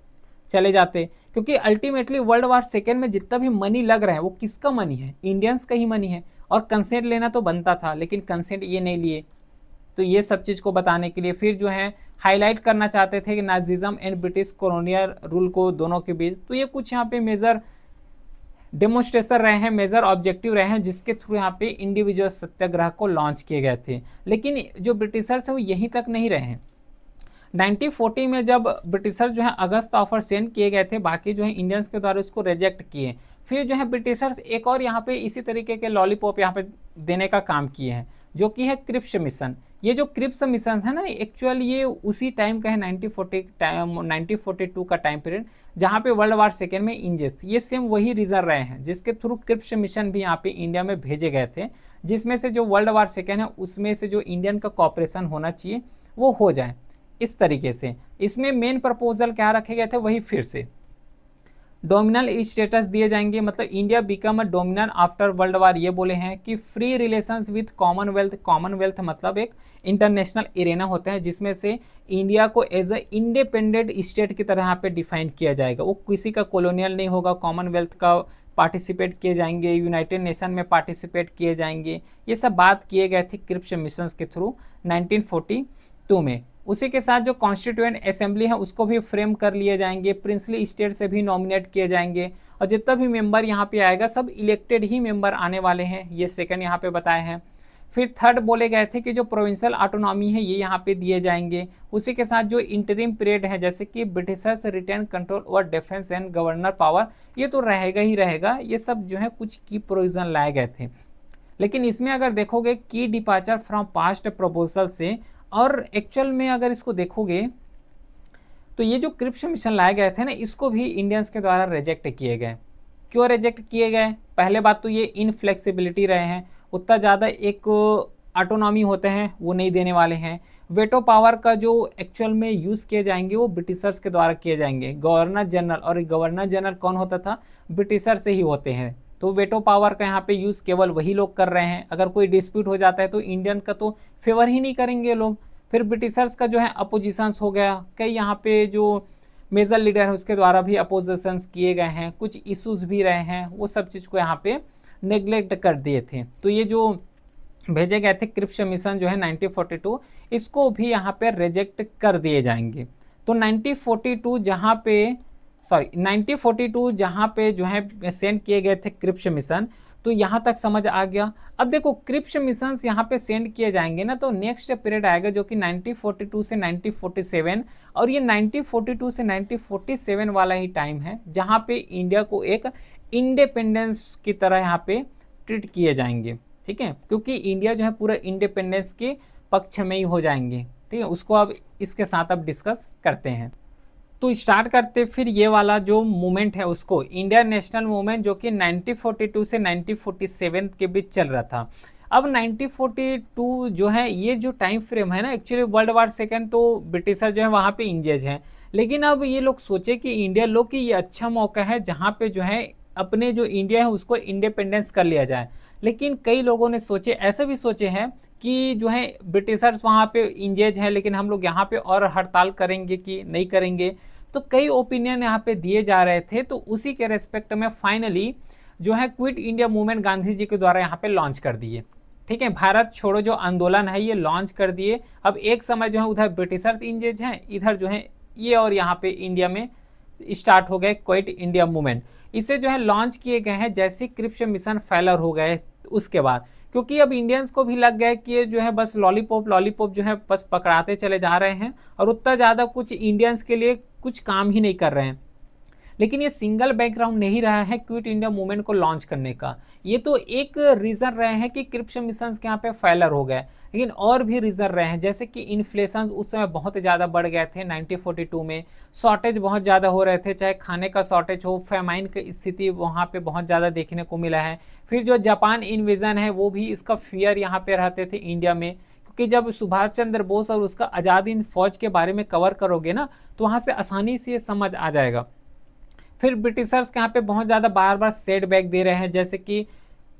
चले जाते। क्योंकि अल्टीमेटली वर्ल्ड वार सेकेंड में जितना भी मनी लग रहा है वो किसका मनी है, इंडियंस का ही मनी है। और कंसेंट लेना तो बनता था, लेकिन कंसेंट ये नहीं लिए। तो ये सब चीज़ को बताने के लिए फिर जो है हाईलाइट करना चाहते थे कि Nazism and British colonial rule को दोनों के बीच। तो ये कुछ यहाँ पे मेजर डेमोन्स्ट्रेशन रहे हैं, मेजर ऑब्जेक्टिव रहे हैं, जिसके थ्रू यहाँ पे इंडिविजुअल सत्याग्रह को लॉन्च किए गए थे। लेकिन जो ब्रिटिशर्स है वो यहीं तक नहीं रहे हैं। 1940 में जब ब्रिटिशर जो है अगस्त ऑफर सेंड किए गए थे, बाकी जो है इंडियंस के द्वारा उसको रिजेक्ट किए। फिर जो है ब्रिटिशर्स एक और यहाँ पे इसी तरीके के लॉलीपॉप यहाँ पे देने का काम किए हैं, जो कि है क्रिप्स मिशन। ये जो क्रिप्स मिशन है ना, एक्चुअल ये उसी टाइम का है 1942 का टाइम पीरियड, जहाँ पे वर्ल्ड वार सेकेंड में इंजेस, ये सेम वही रीजन रहे हैं जिसके थ्रू क्रिप्स मिशन भी यहाँ पे इंडिया में भेजे गए थे, जिसमें से जो वर्ल्ड वार सेकेंड है उसमें से जो इंडियन का कॉपरेशन होना चाहिए वो हो जाए इस तरीके से। इसमें मेन प्रपोजल क्या रखे गए थे, वही फिर से डोमिनल स्टेटस दिए जाएंगे, मतलब India become a dominion after world war. ये बोले हैं कि free relations with Commonwealth, Commonwealth मतलब एक इंटरनेशनल एरेना होता है जिसमें से इंडिया को एज अ इंडिपेंडेंट स्टेट की तरह यहाँ पे डिफाइन किया जाएगा। वो किसी का कॉलोनियल नहीं होगा, कॉमनवेल्थ का पार्टिसिपेट किए जाएंगे, यूनाइटेड नेशन में पार्टिसिपेट किए जाएंगे। ये सब बात किए गए थे क्रिप्स मिशन के थ्रू 1942 में। उसी के साथ जो कॉन्स्टिट्यूएंट असेंबली है उसको भी फ्रेम कर लिए जाएंगे, प्रिंसली स्टेट से भी नॉमिनेट किए जाएंगे, और जितना भी मेंबर यहाँ पे आएगा सब इलेक्टेड ही मेंबर आने वाले हैं। ये सेकंड यहाँ पे बताए हैं। फिर थर्ड बोले गए थे कि जो प्रोविंशियल ऑटोनॉमी है ये यहाँ पे दिए जाएंगे। उसी के साथ जो इंटरिम पीरियड है, जैसे कि Britishers retain control over defence and governor power, ये तो रहेगा ही रहेगा। ये सब जो है कुछ की प्रोविजन लाए गए थे। लेकिन इसमें अगर देखोगे की डिपार्चर फ्रॉम पास्ट प्रपोजल से, और एक्चुअल में अगर इसको देखोगे तो ये जो क्रिप्स मिशन लाए गए थे ना, इसको भी इंडियंस के द्वारा रिजेक्ट किए गए। क्यों रिजेक्ट किए गए, पहले बात तो ये इनफ्लेक्सिबिलिटी रहे हैं, उतना ज़्यादा एक ऑटोनॉमी होते हैं वो नहीं देने वाले हैं। वेटो पावर का जो एक्चुअल में यूज़ किए जाएंगे वो ब्रिटिशर्स के द्वारा किए जाएंगे, गवर्नर जनरल, और गवर्नर जनरल कौन होता था, ब्रिटिशर से ही होते हैं। तो वेटो पावर का यहाँ पे यूज़ केवल वही लोग कर रहे हैं। अगर कोई डिस्प्यूट हो जाता है तो इंडियन का तो फेवर ही नहीं करेंगे लोग। फिर ब्रिटिशर्स का जो है अपोजिशंस हो गया, कई यहाँ पे जो मेजर लीडर है उसके द्वारा भी अपोजिशंस किए गए हैं, कुछ इश्यूज भी रहे हैं, वो सब चीज़ को यहाँ पे नेग्लेक्ट कर दिए थे। तो ये जो भेजे गए थे क्रिप्स मिशन जो है 1942, इसको भी यहाँ पे रिजेक्ट कर दिए जाएंगे। तो 1942 जहाँ पे 1942 जहाँ पे जो है सेंड किए गए थे क्रिप्स मिशन, तो यहाँ तक समझ आ गया। अब देखो क्रिप्स मिशन यहाँ पे सेंड किए जाएंगे ना, तो नेक्स्ट पीरियड आएगा जो कि 1942 से 1947, और ये 1942 से 1947 वाला ही टाइम है जहाँ पे इंडिया को एक इंडिपेंडेंस की तरह यहाँ पे ट्रीट किए जाएंगे। ठीक है, क्योंकि इंडिया जो है पूरा इंडिपेंडेंस के पक्ष में ही हो जाएंगे। ठीक है, उसको अब इसके साथ अब डिस्कस करते हैं। तो स्टार्ट करते फिर ये वाला जो मूवमेंट है उसको, इंडियन नेशनल मूवमेंट, जो कि 1942 से 1947 के बीच चल रहा था। अब 1942 जो है ये जो टाइम फ्रेम है ना, एक्चुअली वर्ल्ड वार सेकेंड तो ब्रिटिशर जो है वहाँ पे इंगेज हैं, लेकिन अब ये लोग सोचे कि इंडिया लोग की ये अच्छा मौका है जहाँ पे जो है अपने जो इंडिया है उसको इंडिपेंडेंस कर लिया जाए। लेकिन कई लोगों ने सोचे, ऐसे भी सोचे हैं कि जो है ब्रिटिशर्स वहाँ पे इंगेज हैं, लेकिन हम लोग यहाँ पे और हड़ताल करेंगे कि नहीं करेंगे। तो कई ओपिनियन यहाँ पे दिए जा रहे थे। तो उसी के रेस्पेक्ट में फाइनली जो है quit India movement Gandhi ji के द्वारा यहाँ पे लॉन्च कर दिए। ठीक है, भारत छोड़ो जो आंदोलन है ये लॉन्च कर दिए। अब एक समय जो है उधर ब्रिटिशर्स इंगेज हैं, इधर जो है ये, और यहाँ पे इंडिया में स्टार्ट हो गए क्विट इंडिया मूवमेंट। इसे जो है लॉन्च किए गए हैं जैसे क्रिप्स मिशन फेलर हो गए उसके बाद, क्योंकि अब इंडियंस को भी लग गया कि ये जो है बस लॉलीपॉप लॉलीपॉप जो है बस पकड़ाते चले जा रहे हैं, और उतना ज़्यादा कुछ इंडियंस के लिए कुछ काम ही नहीं कर रहे हैं। लेकिन ये सिंगल बैकग्राउंड नहीं रहा है क्विट इंडिया मूवमेंट को लॉन्च करने का, ये तो एक रीज़न रहे हैं कि क्रिप्स मिशन के यहाँ पे फेलर हो गए, लेकिन और भी रीज़न रहे हैं, जैसे कि इन्फ्लेशन उस समय बहुत ज़्यादा बढ़ गए थे 1942 में, शॉर्टेज बहुत ज़्यादा हो रहे थे, चाहे खाने का शॉर्टेज हो, फेमाइन की स्थिति वहाँ पे बहुत ज़्यादा देखने को मिला है। फिर जो जापान इन्वेजन है वो भी इसका फियर यहाँ पे रहते थे इंडिया में, क्योंकि जब सुभाष चंद्र बोस और उसका आज़ाद हिंद फौज के बारे में कवर करोगे ना तो वहाँ से आसानी से समझ आ जाएगा। फिर ब्रिटिशर्स के यहाँ पे बहुत ज़्यादा बार बार सेटबैक दे रहे हैं, जैसे कि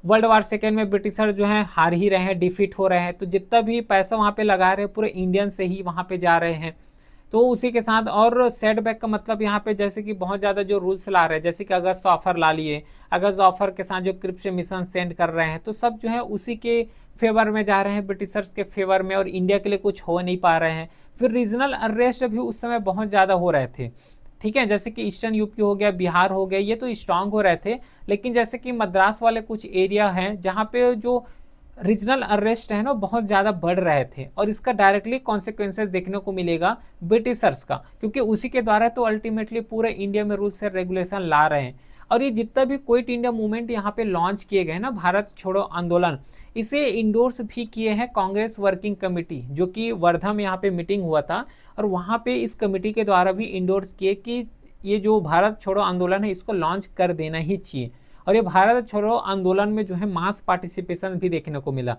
वर्ल्ड वार सेकेंड में ब्रिटिशर जो है हार ही रहे हैं, डिफीट हो रहे हैं, तो जितना भी पैसा वहाँ पे लगा रहे हैं पूरे इंडियन से ही वहाँ पे जा रहे हैं। तो उसी के साथ और सेटबैक का मतलब यहाँ पे जैसे कि बहुत ज़्यादा जो रूल्स ला रहे हैं, जैसे कि अगस्त ऑफर ला लिए, अगस्त ऑफर के साथ जो क्रिप्स मिशन सेंड कर रहे हैं, तो सब जो है उसी के फेवर में जा रहे हैं, ब्रिटिशर्स के फेवर में, और इंडिया के लिए कुछ हो नहीं पा रहे हैं। फिर रीजनल अनरेस्ट भी उस समय बहुत ज़्यादा हो रहे थे। ठीक है, जैसे कि ईस्टर्न यूपी हो गया, बिहार हो गया, ये तो स्ट्रांग हो रहे थे, लेकिन जैसे कि मद्रास वाले कुछ एरिया हैं जहाँ पे जो रीजनल अरेस्ट है ना बहुत ज़्यादा बढ़ रहे थे, और इसका डायरेक्टली कॉन्सिक्वेंसेस देखने को मिलेगा ब्रिटिशर्स का, क्योंकि उसी के द्वारा तो अल्टीमेटली पूरे इंडिया में रूल्स एंड रेगुलेशन ला रहे हैं। और ये जितना भी क्विट इंडिया मूवमेंट यहाँ पे लॉन्च किए गए ना, भारत छोड़ो आंदोलन, इसे इंडोर्स भी किए हैं कांग्रेस वर्किंग कमेटी, जो कि वर्धा में यहाँ पे मीटिंग हुआ था, और वहाँ पे इस कमेटी के द्वारा भी इंडोर्स किए कि ये जो भारत छोड़ो आंदोलन है इसको लॉन्च कर देना ही चाहिए। और ये भारत छोड़ो आंदोलन में जो है मास पार्टिसिपेशन भी देखने को मिला,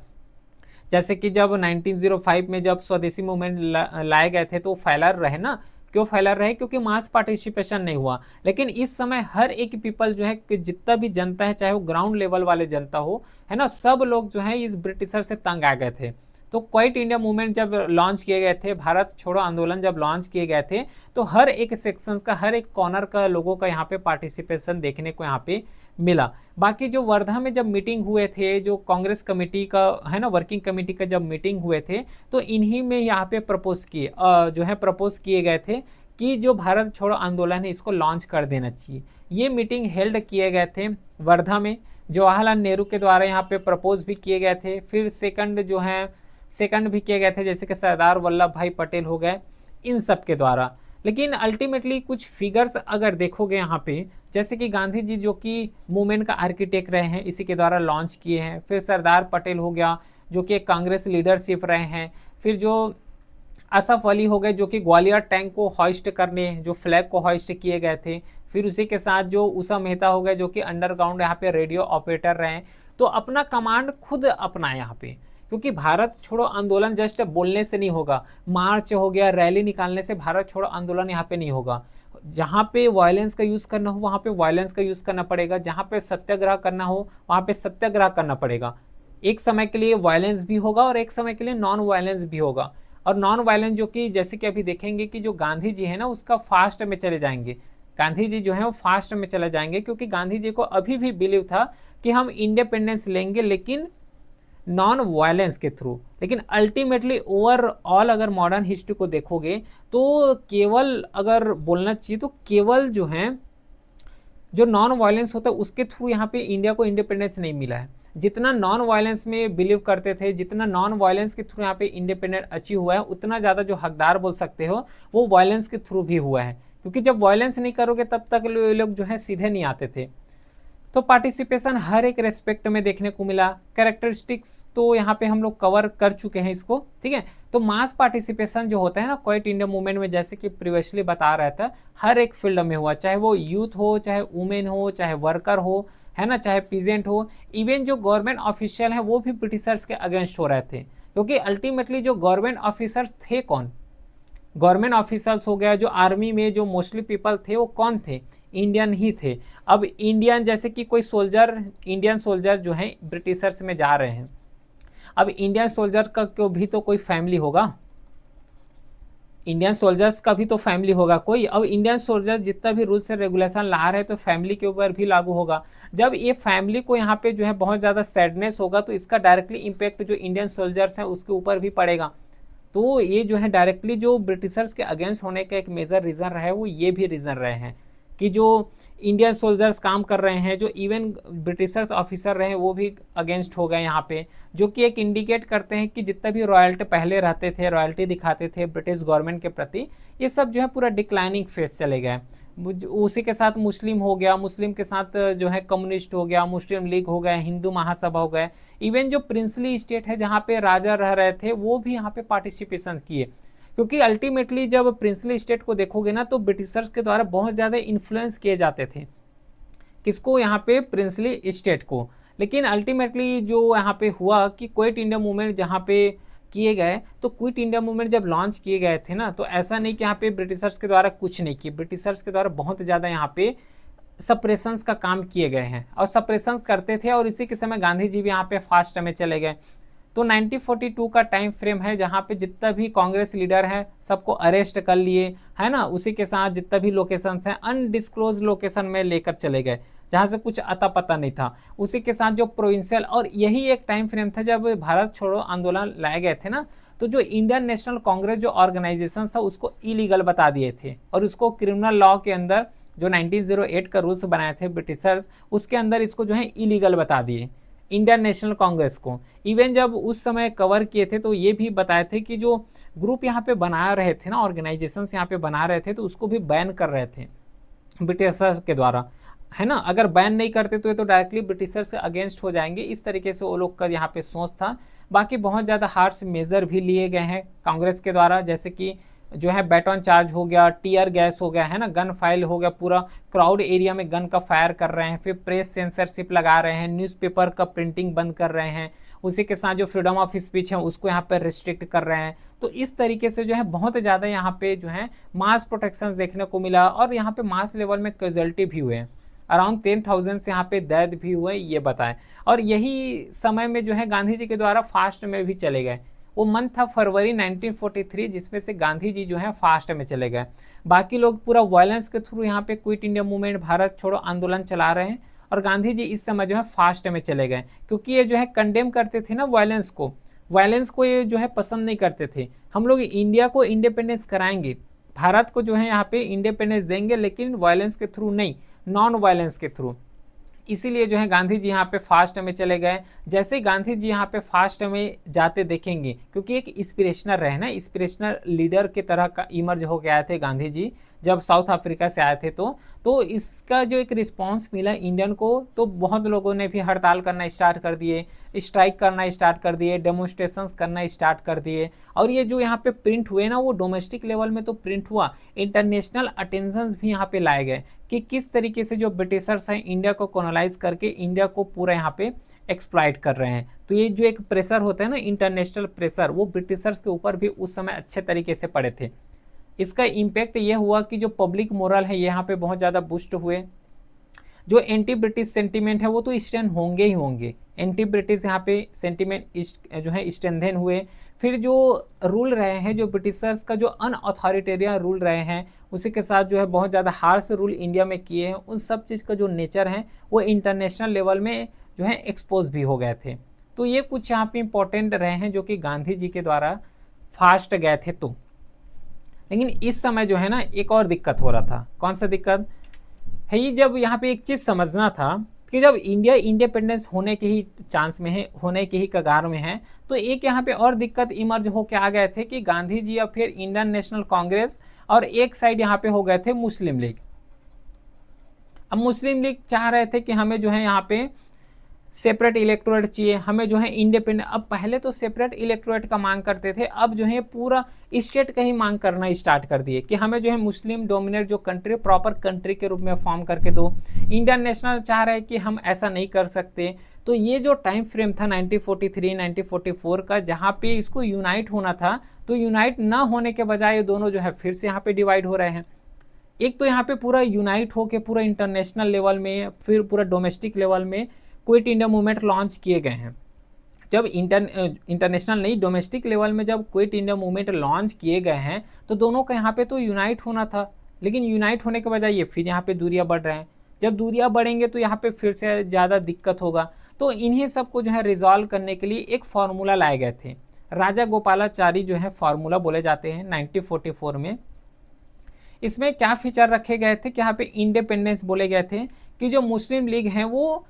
जैसे कि जब 1905 में जब स्वदेशी मूवमेंट लाए गए थे तो फैलर रहे ना, क्यों फैलर रहे, क्योंकि मास पार्टिसिपेशन नहीं हुआ। लेकिन इस समय हर एक पीपल जो है कि जितना भी जनता है, चाहे वो ग्राउंड लेवल वाले जनता हो, है ना, सब लोग जो है इस ब्रिटिशर से तंग आ गए थे। तो क्विट इंडिया मूवमेंट जब लॉन्च किए गए थे, भारत छोड़ो आंदोलन जब लॉन्च किए गए थे, तो हर एक सेक्शंस का, हर एक कॉर्नर का लोगों का यहाँ पे पार्टिसिपेशन देखने को यहाँ पे मिला। बाकी जो वर्धा में जब मीटिंग हुए थे, जो कांग्रेस कमेटी का है ना, वर्किंग कमेटी का जब मीटिंग हुए थे, तो इन्हीं में यहाँ पे प्रपोज किए जो है प्रपोज किए गए थे कि जो भारत छोड़ो आंदोलन है इसको लॉन्च कर देना चाहिए। ये मीटिंग हेल्ड किए गए थे वर्धा में, जवाहरलाल नेहरू के द्वारा यहाँ पे प्रपोज भी किए गए थे। फिर सेकंड भी किए गए थे, जैसे कि सरदार वल्लभ भाई पटेल हो गए, इन सब के द्वारा। लेकिन अल्टीमेटली कुछ फिगर्स अगर देखोगे यहाँ पे, जैसे कि गांधी जी जो कि मूवमेंट का आर्किटेक्ट रहे हैं, इसी के द्वारा लॉन्च किए हैं। फिर सरदार पटेल हो गया जो कि कांग्रेस लीडरशिप रहे हैं। फिर जो असफ अली हो गए जो कि ग्वालियर टैंक को हॉइस्ट करने, जो फ्लैग को हॉइस्ट किए गए थे। फिर उसी के साथ जो उषा मेहता हो गए जो कि अंडरग्राउंड यहाँ पे रेडियो ऑपरेटर रहे, तो अपना कमांड खुद अपना यहाँ पे, क्योंकि भारत छोड़ो आंदोलन जस्ट बोलने से नहीं होगा, मार्च हो गया, रैली निकालने से भारत छोड़ो आंदोलन यहाँ पे नहीं होगा। जहाँ पे वायलेंस का यूज करना हो वहाँ पे वायलेंस का यूज करना पड़ेगा, जहाँ पे सत्याग्रह करना हो वहाँ पे सत्याग्रह करना पड़ेगा। एक समय के लिए वायलेंस भी होगा और एक समय के लिए नॉन वायलेंस भी होगा। और नॉन वायलेंस जो कि जैसे कि अभी देखेंगे कि जो गांधी जी है ना उसका फास्ट में चले जाएंगे, गांधी जी जो है वो फास्ट में चले जाएंगे, क्योंकि गांधी जी को अभी भी बिलीव था कि हम इंडिपेंडेंस लेंगे लेकिन नॉन वायलेंस के थ्रू। लेकिन अल्टीमेटली ओवरऑल अगर मॉडर्न हिस्ट्री को देखोगे तो केवल अगर बोलना चाहिए तो केवल जो है जो नॉन वायलेंस होता है उसके थ्रू यहाँ पे इंडिया को इंडिपेंडेंस नहीं मिला है। जितना नॉन वायलेंस में बिलीव करते थे, जितना नॉन वायलेंस के थ्रू यहाँ पे इंडिपेंडेंट अचीव हुआ है, उतना ज़्यादा जो हकदार बोल सकते हो वो वायलेंस के थ्रू भी हुआ है, क्योंकि जब वायलेंस नहीं करोगे तब तक ये लोग जो है सीधे नहीं आते थे। तो पार्टिसिपेशन हर एक रेस्पेक्ट में देखने को मिला। कैरेक्टरिस्टिक्स तो यहाँ पे हम लोग कवर कर चुके हैं इसको, ठीक है। तो मास पार्टिसिपेशन जो होता है ना क्विट इंडिया मूवमेंट में, जैसे कि प्रीवियसली बता रहा था, हर एक फील्ड में हुआ, चाहे वो यूथ हो, चाहे वुमेन हो, चाहे वर्कर हो, है ना, चाहे पीजेंट हो। इवन जो गवर्नमेंट ऑफिशियल है वो भी ब्रिटिशर्स के अगेंस्ट हो रहे थे, क्योंकि अल्टीमेटली जो गवर्नमेंट ऑफिसर्स थे कौन, गवर्नमेंट ऑफिसर्स हो गया, जो आर्मी में जो मोस्टली पीपल थे वो कौन थे, इंडियन ही थे। अब इंडियन जैसे कि कोई सोल्जर, इंडियन सोल्जर जो है ब्रिटिशर्स में जा रहे हैं, अब इंडियन सोल्जर का को भी तो कोई फैमिली होगा, इंडियन सोल्जर्स का भी तो फैमिली होगा कोई। अब इंडियन सोल्जर जितना भी रूल्स एंड रेगुलेशन ला रहे हैं तो फैमिली के ऊपर भी लागू होगा। जब ये फैमिली को यहाँ पे जो है बहुत ज़्यादा सैडनेस होगा तो इसका डायरेक्टली इम्पैक्ट जो इंडियन सोल्जर्स हैं उसके ऊपर भी पड़ेगा। तो ये जो है डायरेक्टली जो ब्रिटिशर्स के अगेंस्ट होने का एक मेजर रीज़न रहा है वो ये भी रीज़न रहे हैं कि जो इंडियन सोल्जर्स काम कर रहे हैं, जो इवन ब्रिटिशर्स ऑफिसर रहे हैं वो भी अगेंस्ट हो गए यहाँ पे, जो कि एक इंडिकेट करते हैं कि जितना भी रॉयल्टी पहले रहते थे, रॉयल्टी दिखाते थे ब्रिटिश गवर्नमेंट के प्रति, ये सब जो है पूरा डिक्लाइनिंग फेज चले गए। उसी के साथ मुस्लिम हो गया, मुस्लिम के साथ जो है कम्युनिस्ट हो गया, मुस्लिम लीग हो गया, हिंदू महासभा हो गए। इवन जो प्रिंसली स्टेट है जहाँ पे राजा रह रहे थे वो भी यहाँ पे पार्टिसिपेशन किए, क्योंकि अल्टीमेटली जब प्रिंसली स्टेट को देखोगे ना तो ब्रिटिशर्स के द्वारा बहुत ज़्यादा इन्फ्लुएंस किए जाते थे, किसको, यहाँ पे प्रिंसली स्टेट को। लेकिन अल्टीमेटली जो यहाँ पे हुआ कि क्विट इंडिया मूवमेंट जहाँ पे किए गए, तो क्विट इंडिया मूवमेंट जब लॉन्च किए गए थे ना तो ऐसा नहीं कि यहाँ पे ब्रिटिशर्स के द्वारा कुछ नहीं किए, ब्रिटिशर्स के द्वारा बहुत ज़्यादा यहाँ पे सप्रेशंस का काम किए गए हैं और सप्रेशंस करते थे। और इसी के समय गांधी जी भी यहाँ पे फास्ट में चले गए। तो 1942 का टाइम फ्रेम है जहाँ पे जितना भी कांग्रेस लीडर है सबको अरेस्ट कर लिए, है ना। उसी के साथ जितना भी लोकेशन है अनडिस्क्लोज लोकेशन में लेकर चले गए जहाँ से कुछ अता पता नहीं था। उसी के साथ जो प्रोविंशियल, और यही एक टाइम फ्रेम था जब भारत छोड़ो आंदोलन लाए गए थे ना, तो जो इंडियन नेशनल कांग्रेस जो ऑर्गेनाइजेशन था उसको इलीगल बता दिए थे और उसको क्रिमिनल लॉ के अंदर जो 1908 का रूल्स बनाए थे ब्रिटिशर्स उसके अंदर इसको जो है इलीगल बता दिए इंडियन नेशनल कांग्रेस को। इवन जब उस समय कवर किए थे तो ये भी बताए थे कि जो ग्रुप यहाँ पे बना रहे थे ना, ऑर्गेनाइजेशन यहाँ पे बना रहे थे, तो उसको भी बैन कर रहे थे ब्रिटिशर्स के द्वारा, है ना। अगर बैन नहीं करते तो ये तो डायरेक्टली ब्रिटिशर्स से अगेंस्ट हो जाएंगे, इस तरीके से वो लोग का यहाँ पे सोच था। बाकी बहुत ज़्यादा हार्श मेजर भी लिए गए हैं कांग्रेस के द्वारा, जैसे कि जो है बैटन चार्ज हो गया, टीयर गैस हो गया, है ना, गन फाइल हो गया, पूरा क्राउड एरिया में गन का फायर कर रहे हैं, फिर प्रेस सेंसरशिप लगा रहे हैं, न्यूज़पेपर का प्रिंटिंग बंद कर रहे हैं, उसी के साथ जो फ्रीडम ऑफ स्पीच है उसको यहाँ पर रिस्ट्रिक्ट कर रहे हैं। तो इस तरीके से जो है बहुत ज़्यादा यहाँ पे जो है मास प्रोटेक्शन देखने को मिला और यहाँ पे मास लेवल में कैजुअलिटी भी हुए, अराउंड 10,000 से यहाँ पे डेथ भी हुए, ये बताएं। और यही समय में जो है गांधी जी के द्वारा फास्ट में भी चले गए। वो मंथ था फरवरी 1943 जिसमें से गांधी जी जो है फास्ट में चले गए। बाकी लोग पूरा वायलेंस के थ्रू यहाँ पे क्विट इंडिया मूवमेंट, भारत छोड़ो आंदोलन चला रहे हैं और गांधी जी इस समय जो है फास्ट में चले गए, क्योंकि ये जो है कंडेम करते थे ना वायलेंस को ये जो है पसंद नहीं करते थे। हम लोग इंडिया को इंडिपेंडेंस कराएंगे, भारत को जो है यहाँ पे इंडिपेंडेंस देंगे, लेकिन वायलेंस के थ्रू नहीं, नॉन वायलेंस के थ्रू। इसीलिए जो है गांधी जी यहाँ पे फास्ट में चले गए। जैसे गांधी जी यहाँ पे फास्ट में जाते देखेंगे, क्योंकि एक इंस्पिरेशनल रहे ना, इंस्पिरेशनल लीडर के तरह का इमर्ज हो गया थे गांधी जी, जब साउथ अफ्रीका से आए थे। तो इसका जो एक रिस्पांस मिला इंडियन को, तो बहुत लोगों ने भी हड़ताल करना स्टार्ट कर दिए, स्ट्राइक करना स्टार्ट कर दिए, डेमोन्स्ट्रेशंस करना स्टार्ट कर दिए। और ये जो यहाँ पे प्रिंट हुए ना, वो डोमेस्टिक लेवल में तो प्रिंट हुआ, इंटरनेशनल अटेंशन भी यहाँ पे लाए गए कि किस तरीके से जो ब्रिटिशर्स हैं इंडिया को कॉलोनाइज करके इंडिया को पूरा यहाँ पे एक्सप्लॉइट कर रहे हैं। तो ये जो एक प्रेशर होता है ना, इंटरनेशनल प्रेशर, वो ब्रिटिशर्स के ऊपर भी उस समय अच्छे तरीके से पड़े थे। इसका इम्पैक्ट ये हुआ कि जो पब्लिक मोरल है यहाँ पे बहुत ज़्यादा बूस्ट हुए। जो एंटी ब्रिटिश सेंटीमेंट है वो तो स्टैंड होंगे ही होंगे, एंटी ब्रिटिश यहाँ पे सेंटीमेंट जो है स्ट्रेंथन हुए। फिर जो रूल रहे हैं, जो ब्रिटिशर्स का जो अनअथॉरिटेरियन रूल रहे हैं, उसी के साथ जो है बहुत ज़्यादा हार्श रूल इंडिया में किए हैं, उन सब चीज़ का जो नेचर है वो इंटरनेशनल लेवल में जो है एक्सपोज भी हो गए थे। तो ये कुछ यहाँ पे इंपॉर्टेंट रहे हैं जो कि गांधी जी के द्वारा फास्ट गए थे। तो लेकिन इस समय जो है ना एक और दिक्कत हो रहा था। कौन सा दिक्कत है? ये जब यहाँ पे एक चीज़ समझना था कि जब इंडिया इंडिपेंडेंस होने के ही चांस में है, होने के ही कगार में है, तो एक यहाँ पे और दिक्कत इमर्ज होके आ गए थे कि गांधी जी या फिर इंडियन नेशनल कांग्रेस और एक साइड यहाँ पे हो गए थे मुस्लिम लीग। अब मुस्लिम लीग चाह रहे थे कि हमें जो है यहाँ पे सेपरेट इलेक्टोरेट चाहिए, हमें जो है इंडिपेंडेंट। अब पहले तो सेपरेट इलेक्टोरेट का मांग करते थे, अब जो है पूरा स्टेट का ही मांग करना स्टार्ट कर दिए कि हमें जो है मुस्लिम डोमिनेट जो कंट्री, प्रॉपर कंट्री के रूप में फॉर्म करके दो। इंडियन नेशनल चाह रहे हैं कि हम ऐसा नहीं कर सकते। तो ये जो टाइम फ्रेम था 1943 1944 का, जहाँ पे इसको यूनाइट होना था, तो यूनाइट ना होने के बजाय ये दोनों जो है फिर से यहाँ पे डिवाइड हो रहे हैं। एक तो यहाँ पे पूरा यूनाइट होके पूरा इंटरनेशनल लेवल में, फिर पूरा डोमेस्टिक लेवल में क्विट इंडिया मूवमेंट लॉन्च किए गए हैं। जब इंटरनेशनल नहीं, डोमेस्टिक लेवल में जब क्विट इंडिया मूवमेंट लॉन्च किए गए हैं, तो दोनों का यहाँ पे तो यूनाइट होना था, लेकिन यूनाइट होने के बजाय ये फिर यहाँ पे दूरियां बढ़ रहे हैं। जब दूरियां बढ़ेंगे तो यहाँ पे फिर से ज़्यादा दिक्कत होगा। तो इन्हीं सबको जो है रिजॉल्व करने के लिए एक फार्मूला लाए गए थे, राजा गोपालाचारी जो है फार्मूला बोले जाते हैं 1944 में। इसमें क्या फीचर रखे गए थे कि यहाँ पे इंडिपेंडेंस बोले गए थे कि जो मुस्लिम लीग है वो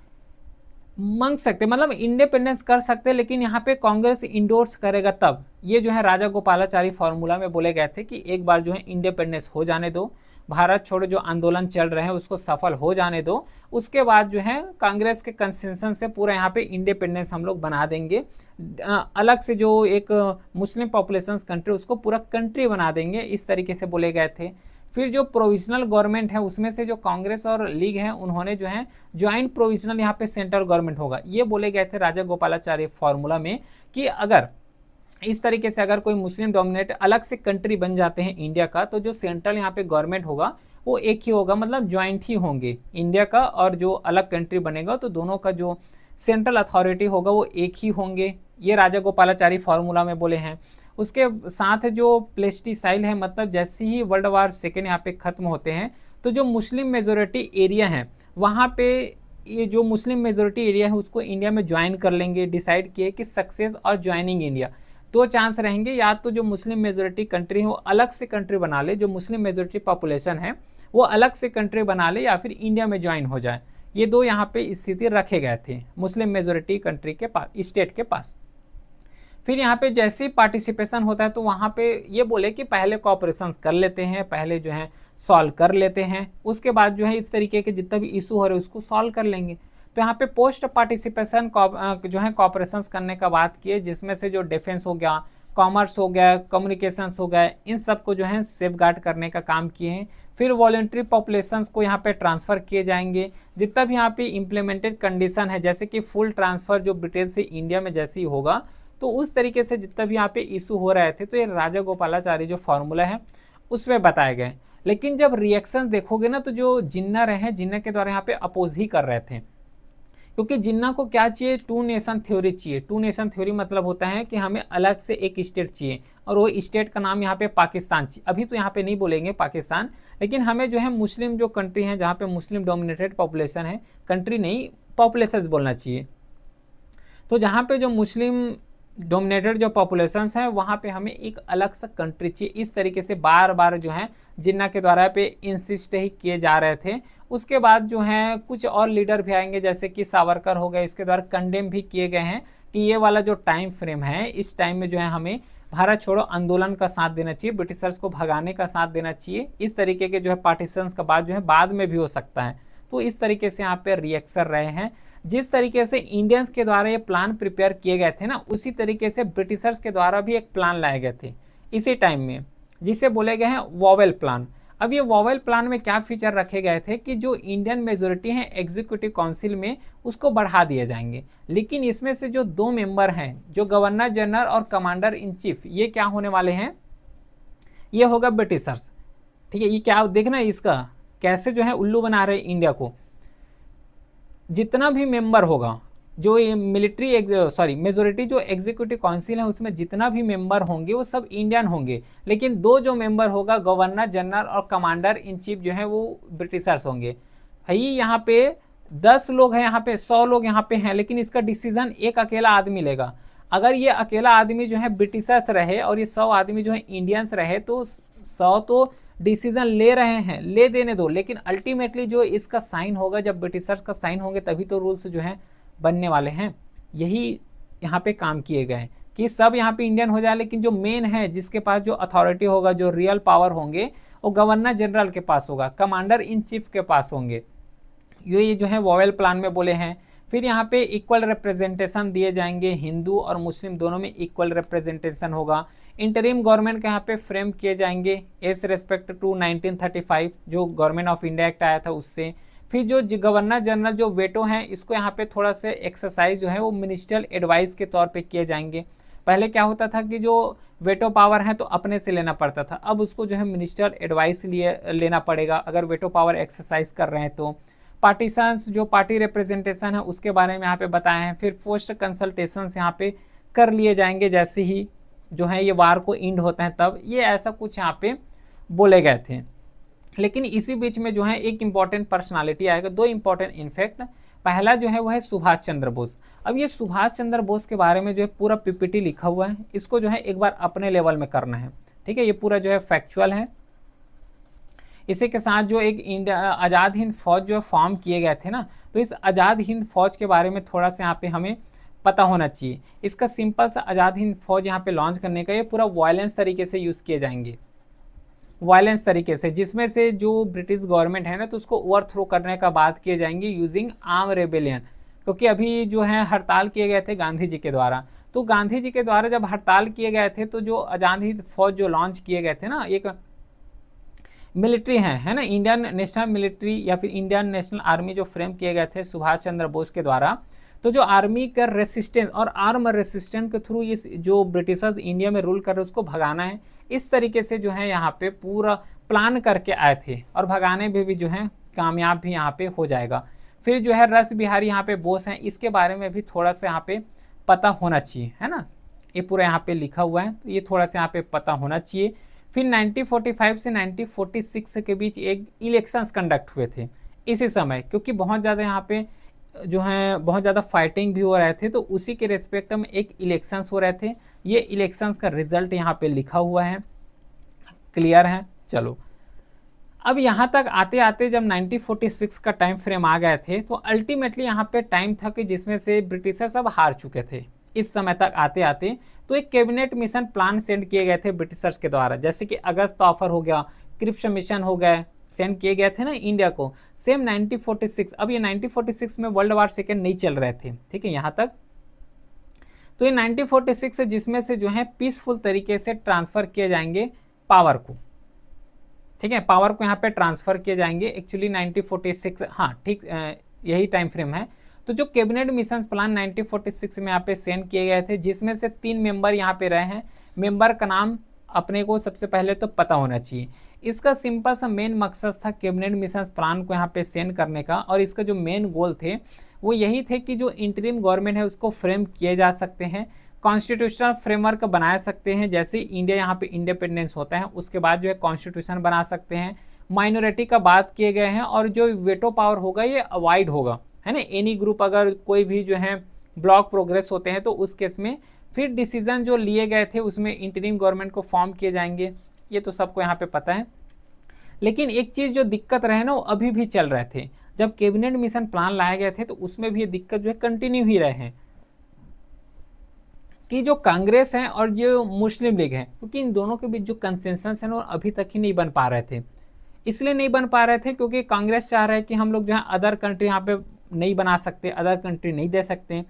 मांग सकते, मतलब इंडिपेंडेंस कर सकते, लेकिन यहाँ पे कांग्रेस इंडोर्स करेगा तब। ये जो है राजा गोपालाचारी फार्मूला में बोले गए थे कि एक बार जो है इंडिपेंडेंस हो जाने दो, भारत छोड़ो जो आंदोलन चल रहे हैं उसको सफल हो जाने दो, उसके बाद जो है कांग्रेस के कंसेंसस से पूरा यहाँ पे इंडिपेंडेंस हम लोग बना देंगे, अलग से जो एक मुस्लिम पॉपुलेशन कंट्री उसको पूरा कंट्री बना देंगे, इस तरीके से बोले गए थे। फिर जो प्रोविजनल गवर्नमेंट है उसमें से जो कांग्रेस और लीग है उन्होंने जो है ज्वाइंट प्रोविजनल यहाँ पे सेंट्रल गवर्नमेंट होगा, ये बोले गए थे राजा गोपालाचारी फार्मूला में कि अगर इस तरीके से अगर कोई मुस्लिम डोमिनेट अलग से कंट्री बन जाते हैं इंडिया का, तो जो सेंट्रल यहाँ पे गवर्नमेंट होगा वो एक ही होगा, मतलब ज्वाइंट ही होंगे इंडिया का, और जो अलग कंट्री बनेगा तो दोनों का जो सेंट्रल अथॉरिटी होगा वो एक ही होंगे। ये राजा गोपालाचारी फार्मूला में बोले हैं। उसके साथ जो प्लेस्टिसाइल है, मतलब जैसे ही वर्ल्ड वार सेकेंड यहाँ पे खत्म होते हैं, तो जो मुस्लिम मेजोरिटी एरिया है वहाँ पे ये जो मुस्लिम मेजोरिटी एरिया है उसको इंडिया में ज्वाइन कर लेंगे। डिसाइड किए कि सक्सेस और ज्वाइनिंग इंडिया, दो चांस रहेंगे, या तो जो मुस्लिम मेजोरिटी कंट्री है वो अलग से कंट्री बना ले, जो मुस्लिम मेजोरिटी पॉपुलेशन है वो अलग से कंट्री बना ले, या फिर इंडिया में ज्वाइन हो जाए। ये दो यहाँ पे स्थिति रखे गए थे मुस्लिम मेजोरिटी कंट्री के पास, स्टेट के पास। फिर यहाँ पे जैसे ही पार्टिसिपेशन होता है तो वहाँ पे ये बोले कि पहले कोऑपरेशन कर लेते हैं, पहले जो है सॉल्व कर लेते हैं, उसके बाद जो है इस तरीके के जितना भी इशू हो रहे हैं उसको सॉल्व कर लेंगे। तो यहाँ पे पोस्ट पार्टिसिपेशन जो है कोऑपरेशन करने का बात किए, जिसमें से जो डिफेंस हो गया, कॉमर्स हो गया, कम्युनिकेशंस हो गया, इन सब को जो है सेफ गार्ड करने का काम किए हैं। फिर वॉलेंट्री पॉपुलेशंस को यहाँ पे ट्रांसफ़र किए जाएंगे। जितना भी यहाँ पे इम्प्लीमेंटेड कंडीशन है, जैसे कि फुल ट्रांसफ़र जो ब्रिटेन से इंडिया में जैसे ही होगा, तो उस तरीके से जितना भी यहाँ पे इशू हो रहे थे, तो ये राजा गोपालाचारी जो फार्मूला है उसमें बताए गए। लेकिन जब रिएक्शन देखोगे ना, तो जो जिन्ना रहे हैं, जिन्ना के द्वारा यहाँ पे अपोज ही कर रहे थे, क्योंकि जिन्ना को क्या चाहिए, टू नेशन थ्योरी चाहिए। टू नेशन थ्योरी मतलब होता है कि हमें अलग से एक स्टेट चाहिए, और वो स्टेट का नाम यहाँ पे पाकिस्तान चाहिए। अभी तो यहाँ पे नहीं बोलेंगे पाकिस्तान, लेकिन हमें जो है मुस्लिम जो कंट्री है जहाँ पे मुस्लिम डोमिनेटेड पॉपुलेशन है, कंट्री नहीं पॉपुलेशन बोलना चाहिए, तो जहाँ पे जो मुस्लिम डोमिनेटेड जो पॉपुलेशंस हैं वहाँ पे हमें एक अलग सा कंट्री चाहिए। इस तरीके से बार बार जो है जिन्ना के द्वारा पे इंसिस्ट ही किए जा रहे थे। उसके बाद जो है कुछ और लीडर भी आएंगे, जैसे कि सावरकर हो गए, इसके द्वारा कंडेम भी किए गए हैं कि ये वाला जो टाइम फ्रेम है, इस टाइम में जो है हमें भारत छोड़ो आंदोलन का साथ देना चाहिए, ब्रिटिशर्स को भगाने का साथ देना चाहिए। इस तरीके के जो है पार्टीशंस का बात जो है बाद में भी हो सकता है। तो इस तरीके से यहाँ पे रिएक्शन रहे हैं। जिस तरीके से इंडियंस के द्वारा ये प्लान प्रिपेयर किए गए थे ना, उसी तरीके से ब्रिटिशर्स के द्वारा भी एक प्लान लाए गए थे इसी टाइम में, जिसे बोले गए हैं वॉवेल प्लान। अब ये वॉवेल प्लान में क्या फीचर रखे गए थे कि जो इंडियन मेजोरिटी है एग्जीक्यूटिव काउंसिल में उसको बढ़ा दिए जाएंगे, लेकिन इसमें से जो 2 मेंबर हैं, जो गवर्नर जनरल और कमांडर इन चीफ, ये क्या होने वाले हैं, ये होगा ब्रिटिशर्स। ठीक है, ये क्या देखना इसका कैसे जो है उल्लू बना रहे इंडिया को। जितना भी मेंबर होगा, जो ये मेजोरिटी जो एग्जीक्यूटिव काउंसिल है उसमें जितना भी मेंबर होंगे वो सब इंडियन होंगे, लेकिन 2 जो मेंबर होगा गवर्नर जनरल और कमांडर इन चीफ जो है वो ब्रिटिशर्स होंगे। भाई यहाँ पे 10 लोग हैं, यहाँ पे 100 लोग यहाँ पे हैं, लेकिन इसका डिसीजन एक अकेला आदमी लेगा। अगर ये अकेला आदमी जो है ब्रिटिशर्स रहे और ये 100 आदमी जो है इंडियंस रहे, तो 100 तो डिसीजन ले रहे हैं, ले देने दो, लेकिन अल्टीमेटली जो इसका साइन होगा, जब ब्रिटिशर्स का साइन होंगे तभी तो रूल्स जो है बनने वाले हैं। यही यहाँ पे काम किए गए कि सब यहाँ पे इंडियन हो जाए, लेकिन जो मेन है जिसके पास जो अथॉरिटी होगा, जो रियल पावर होंगे, वो गवर्नर जनरल के पास होगा, कमांडर इन चीफ के पास होंगे। ये जो है वॉवेल प्लान में बोले हैं। फिर यहाँ पे इक्वल रिप्रेजेंटेशन दिए जाएंगे, हिंदू और मुस्लिम दोनों में इक्वल रिप्रेजेंटेशन होगा। इंटरिम गवर्नमेंट के यहाँ पे फ्रेम किए जाएंगे एज रेस्पेक्ट टू 1935 जो गवर्नमेंट ऑफ इंडिया एक्ट आया था उससे। फिर जो गवर्नर जनरल जो वेटो हैं, इसको यहाँ पे थोड़ा सा एक्सरसाइज जो है वो मिनिस्ट्रियल एडवाइस के तौर पे किए जाएंगे। पहले क्या होता था कि जो वेटो पावर है तो अपने से लेना पड़ता था, अब उसको जो है मिनिस्ट्रियल एडवाइस लेना पड़ेगा अगर वेटो पावर एक्सरसाइज कर रहे हैं तो। पार्टीशंस जो पार्टी रिप्रेजेंटेशन है उसके बारे में यहाँ पे बताए हैं। फिर पोस्ट कंसल्टेशंस यहाँ पे कर लिए जाएंगे जैसे ही जो है ये वार को इंड होता है तब, ये ऐसा कुछ यहाँ पे बोले गए थे। लेकिन इसी बीच में जो है एक इंपॉर्टेंट पर्सनालिटी आएगा, 2 इंपॉर्टेंट इनफैक्ट। पहला जो है वो है सुभाष चंद्र बोस। अब ये सुभाष चंद्र बोस के बारे में जो है पूरा पीपीटी लिखा हुआ है, इसको जो है एक बार अपने लेवल में करना है। ठीक है, ये पूरा जो है फैक्चुअल है। इसी के साथ जो एक इंडिया आज़ाद हिंद फौज जो फॉर्म किए गए थे ना, तो इस आज़ाद हिंद फौज के बारे में थोड़ा सा यहाँ पे हमें पता होना चाहिए। इसका सिंपल सा आज़ाद हिंद फौज यहाँ पे लॉन्च करने का ये पूरा वायलेंस तरीके से यूज़ किए जाएंगे, वायलेंस तरीके से, जिसमें से जो ब्रिटिश गवर्नमेंट है ना तो उसको ओवरथ्रो करने का बात किए जाएंगे यूजिंग आर्म रेबेलियन। क्योंकि अभी जो है हड़ताल किए गए थे गांधी जी के द्वारा, तो गांधी जी के द्वारा जब हड़ताल किए गए थे तो जो आज़ाद हिंद फौज जो लॉन्च किए गए थे ना, एक मिलिट्री है ना, इंडियन नेशनल मिलिट्री या फिर इंडियन नेशनल आर्मी जो फ्रेम किए गए थे सुभाष चंद्र बोस के द्वारा, तो जो आर्मी का रेसिस्टेंस और आर्म रेसिस्टेंस के थ्रू इस जो ब्रिटिशर्स इंडिया में रूल कर रहे उसको भगाना है, इस तरीके से जो है यहाँ पे पूरा प्लान करके आए थे और भगाने में भी जो है कामयाब भी यहाँ पे हो जाएगा। फिर जो है रस बिहारी यहाँ पे बोस हैं, इसके बारे में भी थोड़ा सा यहाँ पे पता होना चाहिए, है ना, ये पूरा यहाँ पे लिखा हुआ है, तो ये थोड़ा सा यहाँ पे पता होना चाहिए। फिर 1945 से 1946 के बीच एक इलेक्शंस कंडक्ट हुए थे इसी समय, क्योंकि बहुत ज़्यादा यहाँ पे जो है बहुत ज़्यादा फाइटिंग भी हो रहे थे, तो उसी के रेस्पेक्ट में एक इलेक्शंस हो रहे थे। ये इलेक्शंस का रिजल्ट यहाँ पे लिखा हुआ है, क्लियर है। चलो अब यहाँ तक आते आते जब 1946 का टाइम फ्रेम आ गए थे, तो अल्टीमेटली यहाँ पे टाइम था कि जिसमें से ब्रिटिशर सब हार चुके थे। इस समय तक आते आते तो एक कैबिनेट मिशन प्लान सेंड किए गए थे ब्रिटिशर्स के द्वारा, जैसे कि अगस्त ऑफर हो गया, क्रिप्स मिशन हो गए, सेंड किए गए थे ना इंडिया को। सेम 1946, अब ये 1946 में वर्ल्ड वार सेकेंड नहीं चल रहे थे, ठीक है यहाँ तक। तो ये 1946 से जिसमें से जो है पीसफुल तरीके से ट्रांसफर किए जाएंगे पावर को, ठीक है, पावर को यहाँ पे ट्रांसफर किए जाएंगे। एक्चुअली 1946, हाँ ठीक यही टाइम फ्रेम है। तो जो कैबिनेट मिशन प्लान 1946 में यहाँ पे सेंड किए गए थे, जिसमें से 3 मेंबर यहाँ पे रहे हैं। मेंबर का नाम अपने को सबसे पहले तो पता होना चाहिए। इसका सिंपल सा मेन मकसद था कैबिनेट मिशन प्लान को यहाँ पे सेंड करने का, और इसका जो मेन गोल थे वो यही थे कि जो इंटरिम गवर्नमेंट है उसको फ्रेम किए जा सकते हैं, कॉन्स्टिट्यूशनल फ्रेमवर्क बना सकते हैं। जैसे इंडिया यहाँ पे इंडिपेंडेंस होता है उसके बाद जो है कॉन्स्टिट्यूशन बना सकते हैं। माइनॉरिटी का बात किए गए हैं, और जो वेटो पावर होगा ये अवॉइड होगा, है ना। एनी ग्रुप अगर कोई भी जो है ब्लॉक प्रोग्रेस होते हैं तो उस केस में फिर डिसीजन जो लिए गए थे उसमें इंटरिम गवर्नमेंट को फॉर्म किए जाएंगे, ये तो सबको यहाँ पे पता है। लेकिन एक चीज़ जो दिक्कत रहे ना वो अभी भी चल रहे थे। जब कैबिनेट मिशन प्लान लाए गए थे तो उसमें भी ये दिक्कत जो है कंटिन्यू ही रहे हैं। कि जो कांग्रेस है और जो मुस्लिम लीग है, क्योंकि इन दोनों के बीच जो कंसेंसस है ना वो अभी तक ही नहीं बन पा रहे थे। इसलिए नहीं बन पा रहे थे क्योंकि कांग्रेस चाह रहा है कि हम लोग जो है अदर कंट्री यहाँ पे नहीं बना सकते, अदर कंट्री नहीं दे सकते।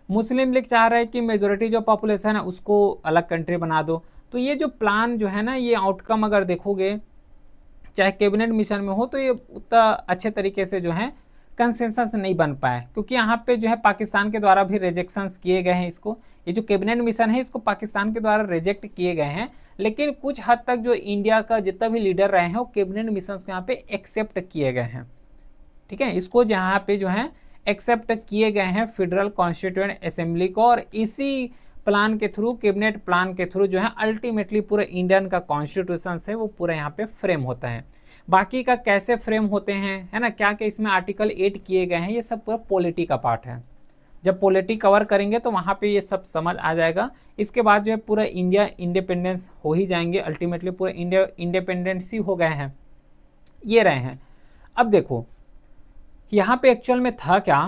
मुस्लिम लीग चाह रहा है कि मेजोरिटी जो पॉपुलेशन है उसको अलग कंट्री बना दो। तो ये जो प्लान जो है ना, ये आउटकम अगर देखोगे चाहे कैबिनेट मिशन में हो, तो ये उतना अच्छे तरीके से जो है कंसेंसस नहीं बन पाया, क्योंकि यहाँ पे जो है पाकिस्तान के द्वारा भी रिजेक्शंस किए गए हैं इसको। ये जो कैबिनेट मिशन है इसको पाकिस्तान के द्वारा रिजेक्ट किए गए हैं, लेकिन कुछ हद तक जो इंडिया का जितना भी लीडर रहे हैं वो कैबिनेट मिशन को यहाँ पे एक्सेप्ट किए गए हैं। ठीक है, इसको जहाँ पे जो है एक्सेप्ट किए गए हैं फेडरल कॉन्स्टिट्यूएंट असेंबली को, और इसी प्लान के थ्रू, कैबिनेट प्लान के थ्रू जो है अल्टीमेटली पूरे इंडियन का कॉन्स्टिट्यूशन है वो पूरा यहाँ पे फ्रेम होता है। बाकी का कैसे फ्रेम होते हैं, है ना, क्या क्या इसमें आर्टिकल 8 किए गए हैं, ये सब पूरा पॉलिटी का पार्ट है। जब पॉलिटी कवर करेंगे तो वहाँ पे ये सब समझ आ जाएगा। इसके बाद जो है पूरा इंडिया इंडिपेंडेंस हो ही जाएंगे, अल्टीमेटली पूरा इंडिया इंडिपेंडेंस ही हो गए हैं, ये रहे हैं। अब देखो यहाँ पे एक्चुअल में था क्या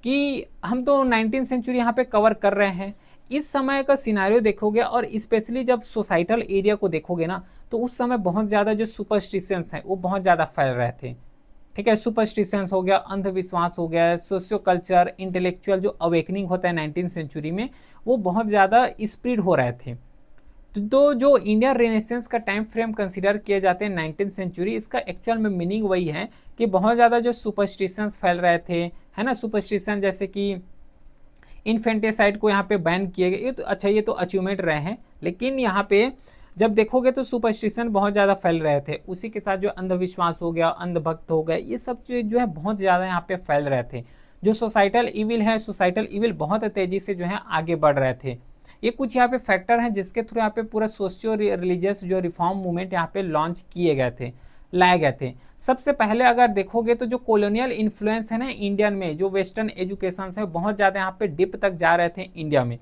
कि हम तो 19th सेंचुरी यहाँ पे कवर कर रहे हैं। इस समय का सिनारियो देखोगे और स्पेशली जब सोसाइटल एरिया को देखोगे ना, तो उस समय बहुत ज़्यादा जो सुपरस्टिशंस हैं वो बहुत ज़्यादा फैल रहे थे। ठीक है, सुपरस्टिशंस हो गया, अंधविश्वास हो गया, सोशियो कल्चर, इंटेलेक्चुअल जो अवेकनिंग होता है 19th सेंचुरी में, वो बहुत ज़्यादा स्प्रीड हो रहे थे। तो जो इंडिया रेनेसेंस का टाइम फ्रेम कंसीडर किए जाते हैं 19th सेंचुरी, इसका एक्चुअल में मीनिंग वही है कि बहुत ज़्यादा जो सुपरस्टिशंस फैल रहे थे, है ना, सुपरस्टिशन जैसे कि इन्फेंटिसाइड को यहाँ पे बैन किए गए, ये तो अच्छा, ये तो अचीवमेंट रहे हैं, लेकिन यहाँ पे जब देखोगे तो सुपरस्टिशन बहुत ज़्यादा फैल रहे थे। उसी के साथ जो अंधविश्वास हो गया, अंधभक्त हो गए, ये सब चीज़ जो है बहुत ज़्यादा यहाँ पे फैल रहे थे। जो सोसाइटल इविल है, सोसाइटल इविल बहुत तेज़ी से जो है आगे बढ़ रहे थे। ये कुछ यहाँ पे फैक्टर हैं जिसके थ्रू यहाँ पे पूरा सोशियो रिलीजियस जो रिफॉर्म मूवमेंट यहाँ पे लॉन्च किए गए थे, लाए गए थे। सबसे पहले अगर देखोगे तो जो कॉलोनियल इन्फ्लुएंस है ना इंडियन में, जो वेस्टर्न एजुकेशन है बहुत ज़्यादा यहाँ पे डिप तक जा रहे थे इंडिया में,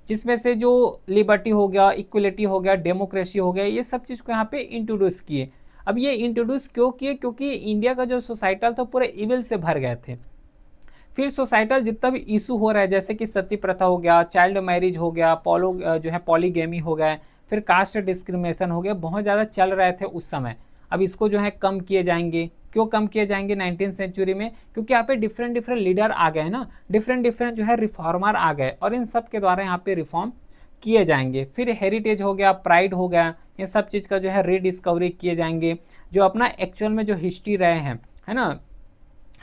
जिसमें से जो लिबर्टी हो गया, इक्वलिटी हो गया, डेमोक्रेसी हो गया, ये सब चीज़ को यहाँ पे इंट्रोड्यूस किए। अब ये इंट्रोड्यूस क्यों किए? क्योंकि इंडिया का जो सोसाइटल था पूरे इविल से भर गए थे। फिर सोसाइटल जितना भी इशू हो रहा है, जैसे कि सती प्रथा हो गया, चाइल्ड मैरिज हो गया, जो है पॉलीगेमी हो गया, फिर कास्ट डिस्क्रिमिनेशन हो गया, बहुत ज़्यादा चल रहे थे उस समय। अब इसको जो है कम किए जाएंगे। क्यों कम किए जाएंगे 19th सेंचुरी में? क्योंकि यहाँ पे डिफरेंट डिफरेंट लीडर आ गए ना, डिफरेंट डिफरेंट जो है रिफॉर्मर आ गए, और इन सब के द्वारा यहाँ पे रिफॉर्म किए जाएंगे। फिर हेरिटेज हो गया, प्राइड हो गया, ये सब चीज़ का जो है रीडिस्कवरी किए जाएंगे, जो अपना एक्चुअल में जो हिस्ट्री रहे हैं, है ना,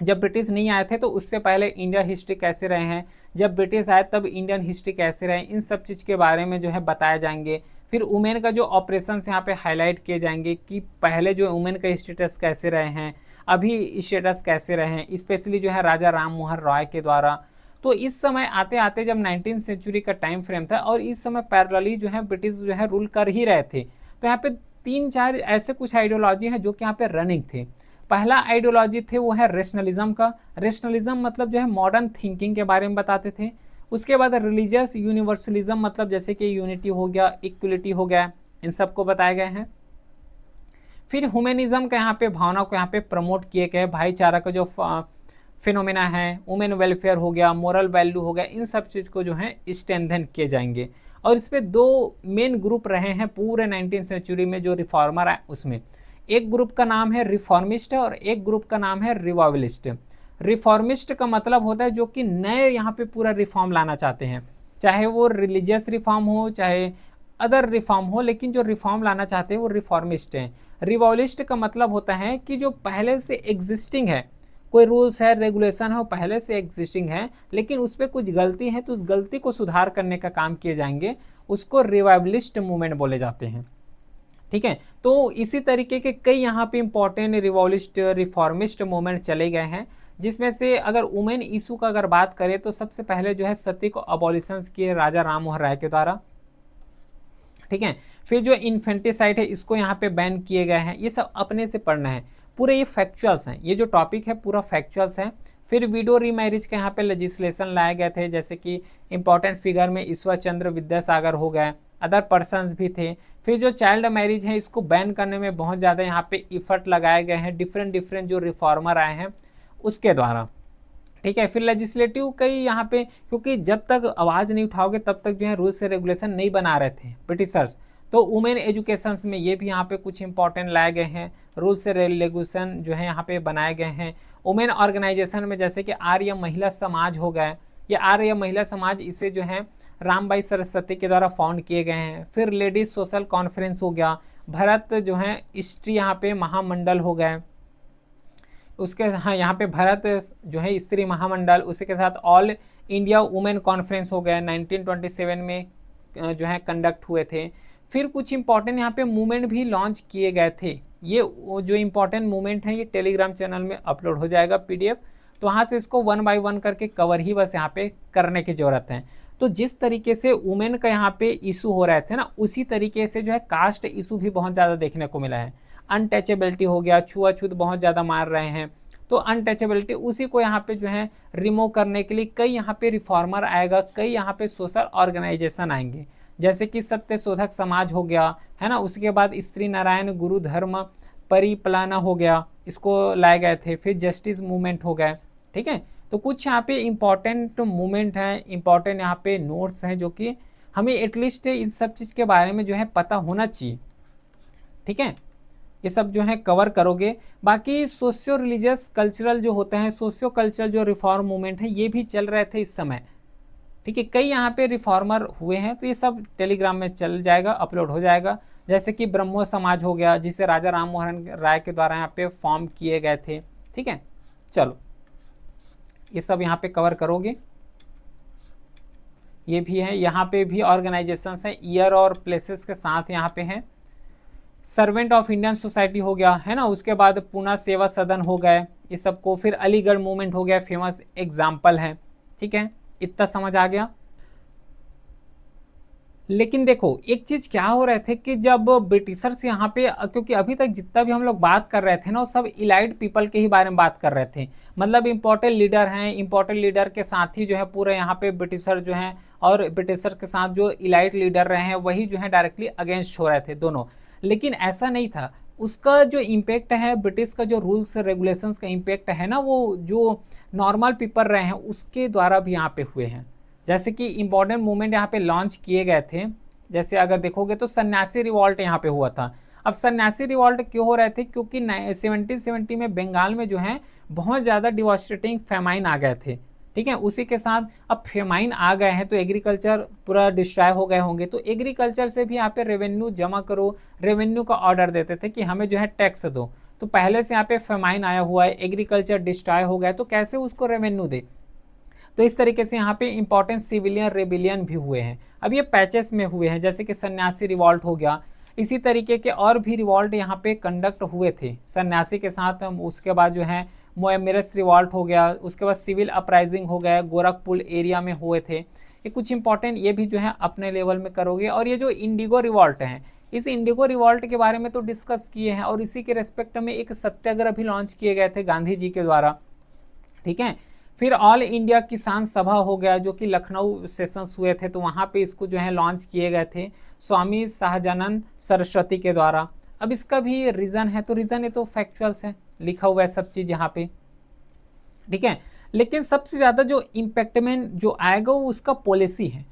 जब ब्रिटिश नहीं आए थे तो उससे पहले इंडिया हिस्ट्री कैसे रहे हैं, जब ब्रिटिश आए तब इंडियन हिस्ट्री कैसे रहे, इन सब चीज़ के बारे में जो है बताए जाएंगे। फिर वुमेन का जो ऑपरेशन यहाँ पे हाईलाइट किए जाएंगे कि पहले जो वुमेन का स्टेटस कैसे रहे हैं, अभी स्टेटस कैसे रहे हैं, स्पेशली जो है राजा राम मोहन रॉय के द्वारा। तो इस समय आते आते जब 19th सेंचुरी का टाइम फ्रेम था और इस समय पैरेलली जो है ब्रिटिश जो है रूल कर ही रहे थे, तो यहाँ पे 3-4 ऐसे कुछ आइडियोलॉजी हैं जो कि यहाँ पे रनिंग थे। पहला आइडियोलॉजी थे वो है रेशनलिज्म का। रेशनलिज्म मतलब जो है मॉडर्न थिंकिंग के बारे में बताते थे। उसके बाद रिलीजियस यूनिवर्सलिज्म, मतलब जैसे कि यूनिटी हो गया, इक्वलिटी हो गया, इन सबको बताए गए हैं। फिर ह्यूमनिज्म का यहाँ पे भावना को यहाँ पे प्रमोट किए गए, भाईचारा का जो फिनोमेना है, वुमेन वेलफेयर हो गया, मोरल वैल्यू हो गया, इन सब चीज़ को जो है स्ट्रेंथन किए जाएंगे। और इस पर 2 मेन ग्रुप रहे हैं पूरे 19th सेंचुरी में जो रिफॉर्मर है उसमें। एक ग्रुप का नाम है रिफॉर्मिस्ट और एक ग्रुप का नाम है रिवाइवलिस्ट। रिफॉर्मिस्ट का मतलब होता है जो कि नए यहाँ पे पूरा रिफॉर्म लाना चाहते हैं, चाहे वो रिलीजियस रिफॉर्म हो चाहे अदर रिफॉर्म हो, लेकिन जो रिफॉर्म लाना चाहते हैं वो रिफॉर्मिस्ट हैं। रिवॉल्यूस्ट का मतलब होता है कि जो पहले से एग्जिस्टिंग है, कोई रूल्स है, रेगुलेशन है, वो पहले से एग्जिस्टिंग है, लेकिन उस पर कुछ गलती है तो उस गलती को सुधार करने का काम किए जाएंगे, उसको रिवाइवलिस्ट मूवमेंट बोले जाते हैं। ठीक है, तो इसी तरीके के कई यहाँ पे इंपॉर्टेंट रिवॉल्यूस्ट रिफॉर्मिस्ट मूवमेंट चले गए हैं, जिसमें से अगर वुमेन इशू का अगर बात करें तो सबसे पहले जो है सती को अबॉलिशन किए राजा राम मोहन राय के द्वारा। ठीक है, फिर जो इन्फेंटिसाइड है इसको यहाँ पे बैन किए गए हैं। ये सब अपने से पढ़ना है, पूरे ये फैक्चुअल्स हैं, ये जो टॉपिक है पूरा फैक्चुअल्स है। फिर विडो रीमैरिज के यहाँ पे लेजिस्लेशन लाए गए थे, जैसे कि इंपॉर्टेंट फिगर में ईश्वर चंद्र विद्यासागर हो गए, अदर पर्सन्स भी थे। फिर जो चाइल्ड मैरिज है इसको बैन करने में बहुत ज़्यादा यहाँ पे इफर्ट लगाए गए हैं डिफरेंट डिफरेंट जो रिफॉर्मर आए हैं उसके द्वारा। ठीक है। फिर लेजिस्लेटिव कई यहाँ पे, क्योंकि जब तक आवाज नहीं उठाओगे तब तक जो है रूल्स से रेगुलेशन नहीं बना रहे थे ब्रिटिशर्स, तो वुमेन एजुकेशन में ये भी यहाँ पे कुछ इंपॉर्टेंट लाए गए हैं, रूल्स से रेगुलेशन जो है यहाँ पे बनाए गए हैं। वुमेन ऑर्गेनाइजेशन में जैसे कि आर्य महिला समाज हो गए, ये आर्य महिला समाज इसे जो है रामबाई सरस्वती के द्वारा फाउंड किए गए हैं। फिर लेडीज सोशल कॉन्फ्रेंस हो गया, भरत जो है स्त्री यहाँ पे महामंडल हो गए, उसके हाँ यहाँ पे भरत जो है स्त्री महामंडल, उसी के साथ ऑल इंडिया वुमेन कॉन्फ्रेंस हो गया 1927 में जो है कंडक्ट हुए थे। फिर कुछ इंपॉर्टेंट यहाँ पे मूवमेंट भी लॉन्च किए गए थे। ये जो इंपॉर्टेंट मूवमेंट है ये टेलीग्राम चैनल में अपलोड हो जाएगा PDF, तो वहाँ से इसको 1 बाय 1 करके कवर ही बस यहाँ पे करने की जरूरत है। तो जिस तरीके से वुमेन का यहाँ पे इशू हो रहे थे ना, उसी तरीके से जो है कास्ट इशू भी बहुत ज़्यादा देखने को मिला है। अनटचेबिलिटी हो गया, छुआछूत बहुत ज़्यादा मार रहे हैं, तो अनटचेबिलिटी उसी को यहाँ पे जो है रिमूव करने के लिए कई यहाँ पे रिफॉर्मर आएगा, कई यहाँ पे सोशल ऑर्गेनाइजेशन आएंगे, जैसे कि सत्य शोधक समाज हो गया है ना, उसके बाद स्त्री नारायण गुरु धर्म परिपालना हो गया, इसको लाए गए थे। फिर जस्टिस मूवमेंट हो गए। ठीक है, तो कुछ यहाँ पे इंपॉर्टेंट मूवमेंट है, इंपॉर्टेंट यहाँ पे नोट्स हैं जो कि हमें एटलीस्ट इन सब चीज़ के बारे में जो है पता होना चाहिए। ठीक है, ये सब जो है कवर करोगे। बाकी सोशियो रिलीजियस कल्चरल जो होते हैं, सोशियो कल्चरल जो रिफॉर्म मूवमेंट है ये भी चल रहे थे इस समय। ठीक है, कई यहाँ पे रिफॉर्मर हुए हैं, तो ये सब टेलीग्राम में चल जाएगा, अपलोड हो जाएगा। जैसे कि ब्रह्मो समाज हो गया, जिसे राजा राम मोहन राय के द्वारा यहाँ पे फॉर्म किए गए थे। ठीक है, चलो ये सब यहाँ पे कवर करोगे। ये भी है, यहाँ पे भी ऑर्गेनाइजेशंस हैं, ईयर और प्लेसेस के साथ यहाँ पे हैं। सर्वेंट ऑफ इंडियन सोसाइटी हो गया है ना, उसके बाद पूना सेवा सदन हो गए, ये सबको। फिर अलीगढ़ मूवमेंट हो गया, फेमस एग्जाम्पल है। ठीक है, इतना समझ आ गया। लेकिन देखो एक चीज क्या हो रहे थे कि जब ब्रिटिशर्स यहाँ पे, क्योंकि अभी तक जितना भी हम लोग बात कर रहे थे ना, वो सब इलाइट पीपल के ही बारे में बात कर रहे थे, मतलब इंपॉर्टेंट लीडर हैं, इंपॉर्टेंट लीडर के साथ ही जो है पूरे यहाँ पे ब्रिटिशर जो हैं, और ब्रिटिशर के साथ जो इलाइट लीडर रहे हैं वही जो है डायरेक्टली अगेंस्ट हो रहे थे दोनों। लेकिन ऐसा नहीं था, उसका जो इम्पैक्ट है, ब्रिटिश का जो रूल्स रेगुलेशंस का इम्पैक्ट है ना, वो जो नॉर्मल पीपल रहे हैं उसके द्वारा भी यहाँ पे हुए हैं। जैसे कि इंपॉर्टेंट मूवमेंट यहाँ पे लॉन्च किए गए थे, जैसे अगर देखोगे तो सन्यासी रिवॉल्ट यहाँ पे हुआ था। अब सन्यासी रिवॉल्ट क्यों हो रहे थे, क्योंकि 1770 में बंगाल में जो है बहुत ज़्यादा डिवास्टेटिंग फेमाइन आ गए थे। ठीक है, उसी के साथ अब फेमाइन आ गए हैं तो एग्रीकल्चर पूरा डिस्ट्रॉय हो गए होंगे, तो एग्रीकल्चर से भी यहाँ पे रेवेन्यू जमा करो, रेवेन्यू का ऑर्डर देते थे कि हमें जो है टैक्स दो। तो पहले से यहाँ पे फेमाइन आया हुआ है, एग्रीकल्चर डिस्ट्रॉय हो गया, तो कैसे उसको रेवेन्यू दे। तो इस तरीके से यहाँ पे इंपॉर्टेंट सिविलियन रेबिलियन भी हुए हैं। अब ये पैचेस में हुए हैं, जैसे कि सन्यासी रिवॉल्ट हो गया, इसी तरीके के और भी रिवॉल्ट यहाँ पे कंडक्ट हुए थे सन्यासी के साथ। उसके बाद जो है मोएमिरस रिवॉल्ट हो गया, उसके बाद सिविल अपराइजिंग हो गया, गोरखपुर एरिया में हुए थे। ये कुछ इंपॉर्टेंट, ये भी जो है अपने लेवल में करोगे। और ये जो इंडिगो रिवॉल्ट है, इस इंडिगो रिवॉल्ट के बारे में तो डिस्कस किए हैं, और इसी के रेस्पेक्ट में एक सत्याग्रह भी लॉन्च किए गए थे गांधी जी के द्वारा। ठीक है, फिर ऑल इंडिया किसान सभा हो गया, जो कि लखनऊ सेशंस हुए थे, तो वहाँ पे इसको जो है लॉन्च किए गए थे स्वामी सहजानंद सरस्वती के द्वारा। अब इसका भी रीज़न है, तो रीज़न ये तो फैक्चुअल्स है, लिखा हुआ है सब चीज़ यहाँ पे। ठीक है, लेकिन सबसे ज़्यादा जो इम्पैक्टमेंट जो आएगा वो उसका पॉलिसी है।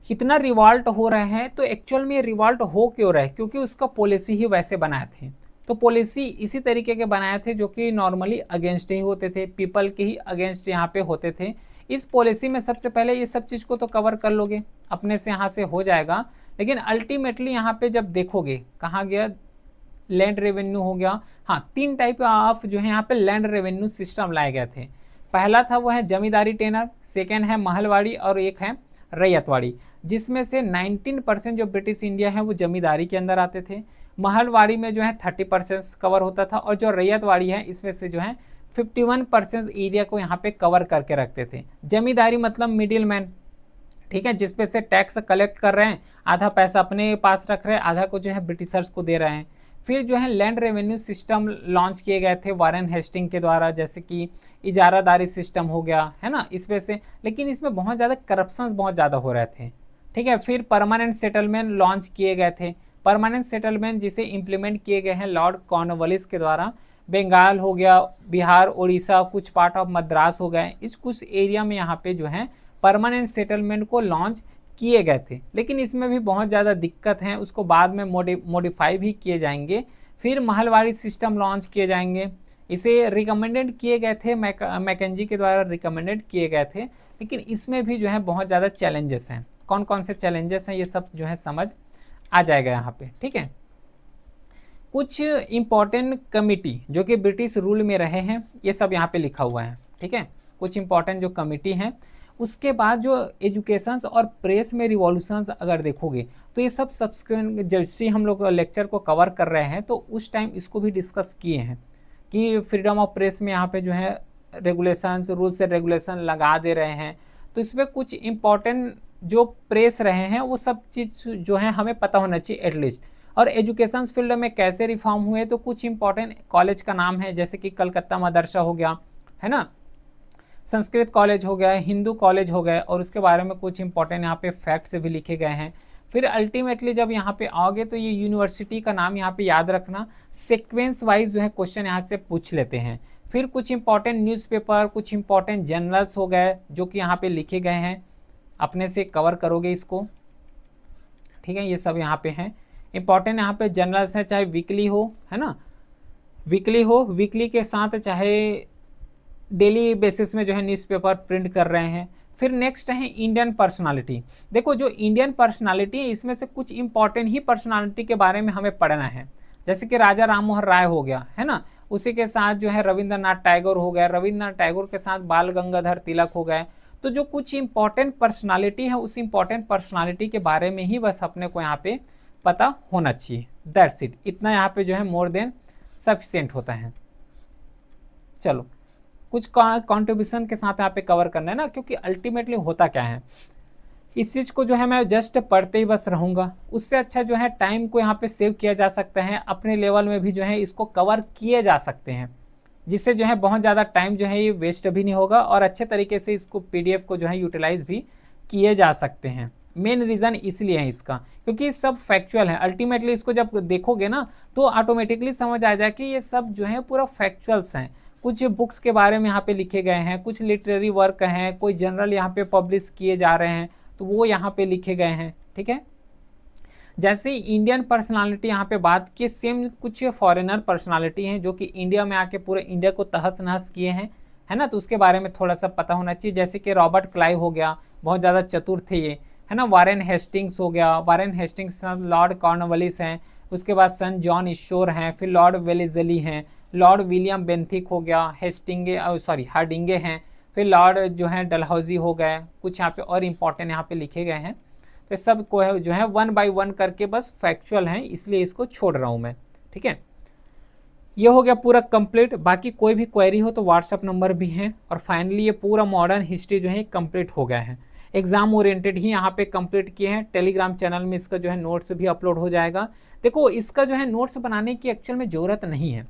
कितना रिवॉल्ट हो रहे हैं, तो एक्चुअल में रिवॉल्ट हो क्यों रहे, क्योंकि उसका पॉलिसी ही वैसे बनाए थे। तो पॉलिसी इसी तरीके के बनाए थे जो कि नॉर्मली अगेंस्ट ही होते थे, पीपल के ही अगेंस्ट यहाँ पे होते थे। इस पॉलिसी में सबसे पहले ये सब चीज़ को तो कवर कर लोगे, अपने से यहाँ से हो जाएगा। लेकिन अल्टीमेटली यहाँ पे जब देखोगे, कहाँ गया, लैंड रेवेन्यू हो गया। हाँ, 3 टाइप ऑफ जो है यहाँ पे लैंड रेवेन्यू सिस्टम लाए गए थे। पहला था वो है जमींदारी टेनर, सेकेंड है महलवाड़ी, और एक है रैयतवाड़ी, जिसमें से 19% जो ब्रिटिश इंडिया है वो जमींदारी के अंदर आते थे। महलवाड़ी में जो है 30% कवर होता था, और जो रैयतवाड़ी है इसमें से जो है 51% एरिया को यहाँ पे कवर करके रखते थे। जमींदारी मतलब मिडिल मैन, ठीक है, जिसपे से टैक्स कलेक्ट कर रहे हैं, आधा पैसा अपने पास रख रहे हैं, आधा को जो है ब्रिटिशर्स को दे रहे हैं। फिर जो है लैंड रेवेन्यू सिस्टम लॉन्च किए गए थे वारेन हेस्टिंग के द्वारा, जैसे कि इजारादारी सिस्टम हो गया है ना, इस पे से। लेकिन इसमें बहुत ज़्यादा करप्शंस बहुत ज़्यादा हो रहे थे। ठीक है, फिर परमानेंट सेटलमेंट लॉन्च किए गए थे। परमानेंट सेटलमेंट जिसे इम्प्लीमेंट किए गए हैं लॉर्ड कॉर्नवालिस के द्वारा। बंगाल हो गया, बिहार, उड़ीसा, कुछ पार्ट ऑफ मद्रास हो गए, इस कुछ एरिया में यहाँ पे जो है परमानेंट सेटलमेंट को लॉन्च किए गए थे। लेकिन इसमें भी बहुत ज़्यादा दिक्कत है, उसको बाद में मॉडिफाई भी किए जाएंगे। फिर महलवारी सिस्टम लॉन्च किए जाएंगे। इसे रिकमेंडेड किए गए थे, मैकेंजी के द्वारा रिकमेंडेड किए गए थे, लेकिन इसमें भी जो है बहुत ज़्यादा चैलेंजेस हैं। कौन कौन से चैलेंजेस हैं ये सब जो है समझ आ जाएगा यहाँ पे, ठीक है। कुछ इंपॉर्टेंट कमिटी जो कि ब्रिटिश रूल में रहे हैं, ये सब यहाँ पे लिखा हुआ है, ठीक है। कुछ इंपॉर्टेंट जो कमिटी हैं, उसके बाद जो एजुकेशंस और प्रेस में रिवॉल्यूशंस अगर देखोगे तो ये सब सब्सक्वेंट, जैसे हम लोग लेक्चर को कवर कर रहे हैं तो उस टाइम इसको भी डिस्कस किए हैं कि फ्रीडम ऑफ प्रेस में यहाँ पे जो है रेगुलेशंस, रूल्स एंड रेगुलेशन लगा दे रहे हैं। तो इसमें कुछ इंपॉर्टेंट जो प्रेस रहे हैं वो सब चीज़ जो है हमें पता होना चाहिए एटलीस्ट। और एजुकेशन फील्ड में कैसे रिफॉर्म हुए, तो कुछ इंपॉर्टेंट कॉलेज का नाम है, जैसे कि कलकत्ता मदरसा हो गया, है ना, संस्कृत कॉलेज हो गया, हिंदू कॉलेज हो गए, और उसके बारे में कुछ इंपॉर्टेंट यहाँ पे फैक्ट्स भी लिखे गए हैं। फिर अल्टीमेटली जब यहाँ पे आओगे तो ये यूनिवर्सिटी का नाम यहाँ पे याद रखना, सीक्वेंस वाइज जो है क्वेश्चन यहाँ से पूछ लेते हैं। फिर कुछ इंपॉर्टेंट न्यूज़पेपर, कुछ इंपॉर्टेंट जर्नल्स हो गए जो कि यहाँ पे लिखे गए हैं, अपने से कवर करोगे इसको, ठीक है। ये सब यहाँ पे हैं इंपॉर्टेंट, यहाँ पे जर्नल्स हैं, चाहे वीकली हो, है ना, वीकली हो, वीकली के साथ चाहे डेली बेसिस में जो है न्यूज़पेपर प्रिंट कर रहे हैं। फिर नेक्स्ट है इंडियन पर्सनालिटी। देखो जो इंडियन पर्सनालिटी है इसमें से कुछ इंपॉर्टेंट ही पर्सनालिटी के बारे में हमें पढ़ना है, जैसे कि राजा राम मोहन राय हो गया, है ना, उसी के साथ जो है रविंद्रनाथ टैगोर हो गया, रविंद्रनाथ टैगोर के साथ बाल गंगाधर तिलक हो गए। तो जो कुछ इंपॉर्टेंट पर्सनालिटी है उस इंपॉर्टेंट पर्सनालिटी के बारे में ही बस अपने को यहाँ पे पता होना चाहिए, दैट्स इट। इतना यहाँ पे जो है मोर देन सफिशिएंट होता है। चलो कुछ कॉन्ट्रीब्यूशन के साथ यहाँ पे कवर करना है ना, क्योंकि अल्टीमेटली होता क्या है, इस चीज़ को जो है मैं जस्ट पढ़ते ही बस रहूँगा, उससे अच्छा जो है टाइम को यहाँ पे सेव किया जा सकता है, अपने लेवल में भी जो है इसको कवर किए जा सकते हैं, जिससे जो है बहुत ज़्यादा टाइम जो है ये वेस्ट भी नहीं होगा और अच्छे तरीके से इसको PDF को जो है यूटिलाइज भी किए जा सकते हैं। मेन रीज़न इसलिए है इसका क्योंकि सब फैक्चुअल है। अल्टीमेटली इसको जब देखोगे ना तो ऑटोमेटिकली समझ आ जाए कि ये सब जो है पूरा फैक्चुअल्स हैं। कुछ बुक्स के बारे में यहाँ पे लिखे गए हैं, कुछ लिटरेरी वर्क हैं, कोई जनरल यहाँ पे पब्लिश किए जा रहे हैं तो वो यहाँ पे लिखे गए हैं, ठीक है। जैसे इंडियन पर्सनालिटी यहाँ पे बात की, सेम कुछ फॉरेनर पर्सनालिटी हैं जो कि इंडिया में आके पूरे इंडिया को तहस नहस किए हैं, है ना, तो उसके बारे में थोड़ा सा पता होना चाहिए। जैसे कि रॉबर्ट क्लाइव हो गया, बहुत ज़्यादा चतुर थे ये, है ना, वारेन हेस्टिंग्स हो गया, वारेन हेस्टिंग्स लॉर्ड कॉर्नवालिस हैं, उसके बाद सन जॉन इशोर हैं, फिर लॉर्ड वेलेजली हैं, लॉर्ड विलियम बेंथिक हो गया, हार्डिंगे हैं, फिर लॉर्ड जो है डलहौजी हो गए, कुछ यहाँ पे और इम्पॉर्टेंट यहाँ पे लिखे गए हैं। तो सब को है जो है 1 बाय 1 करके बस फैक्चुअल हैं, इसलिए इसको छोड़ रहा हूँ मैं, ठीक है। ये हो गया पूरा कंप्लीट। बाकी कोई भी क्वेरी हो तो व्हाट्सअप नंबर भी है। और फाइनली ये पूरा मॉडर्न हिस्ट्री जो है कंप्लीट हो गया है, एग्जाम ओरिएंटेड ही यहाँ पे कंप्लीट किए हैं। टेलीग्राम चैनल में इसका जो है नोट्स भी अपलोड हो जाएगा। देखो इसका जो है नोट्स बनाने की एक्चुअल में ज़रूरत नहीं है।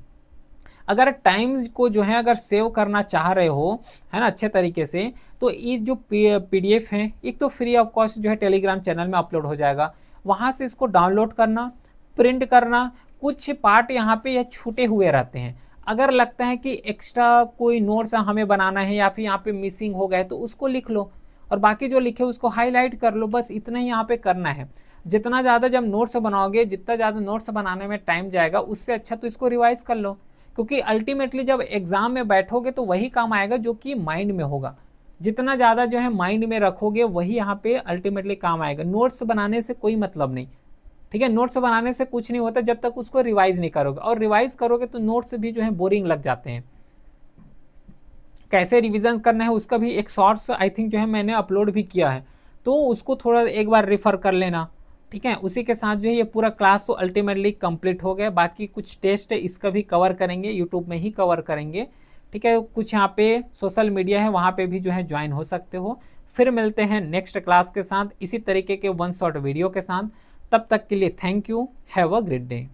अगर टाइम को जो है अगर सेव करना चाह रहे हो, है ना, अच्छे तरीके से, तो ये जो PDF है एक तो फ्री ऑफ कॉस्ट जो है टेलीग्राम चैनल में अपलोड हो जाएगा, वहाँ से इसको डाउनलोड करना, प्रिंट करना। कुछ पार्ट यहाँ पे ये छूटे हुए रहते हैं, अगर लगता है कि एक्स्ट्रा कोई नोट्स हमें बनाना है या फिर यहाँ पे मिसिंग हो गए तो उसको लिख लो, और बाकी जो लिखे उसको हाईलाइट कर लो, बस इतना ही यहाँ पे करना है। जितना ज़्यादा जब नोट्स बनाओगे, जितना ज़्यादा नोट्स बनाने में टाइम जाएगा, उससे अच्छा तो इसको रिवाइज कर लो, क्योंकि अल्टीमेटली जब एग्जाम में बैठोगे तो वही काम आएगा जो कि माइंड में होगा। जितना ज़्यादा जो है माइंड में रखोगे वही यहाँ पे अल्टीमेटली काम आएगा। नोट्स बनाने से कोई मतलब नहीं, ठीक है। नोट्स बनाने से कुछ नहीं होता जब तक उसको रिवाइज नहीं करोगे, और रिवाइज करोगे तो नोट्स भी जो है बोरिंग लग जाते हैं। कैसे रिवीजन करना है उसका भी एक शॉर्ट्स आई थिंक जो है मैंने अपलोड भी किया है, तो उसको थोड़ा एक बार रेफर कर लेना, ठीक है। उसी के साथ जो है ये पूरा क्लास तो अल्टीमेटली कंप्लीट हो गया। बाकी कुछ टेस्ट है इसका भी कवर करेंगे, यूट्यूब में ही कवर करेंगे, ठीक है। कुछ यहाँ पे सोशल मीडिया है वहाँ पे भी जो है ज्वाइन हो सकते हो। फिर मिलते हैं नेक्स्ट क्लास के साथ इसी तरीके के 1 शॉर्ट वीडियो के साथ। तब तक के लिए thank you, have a great day.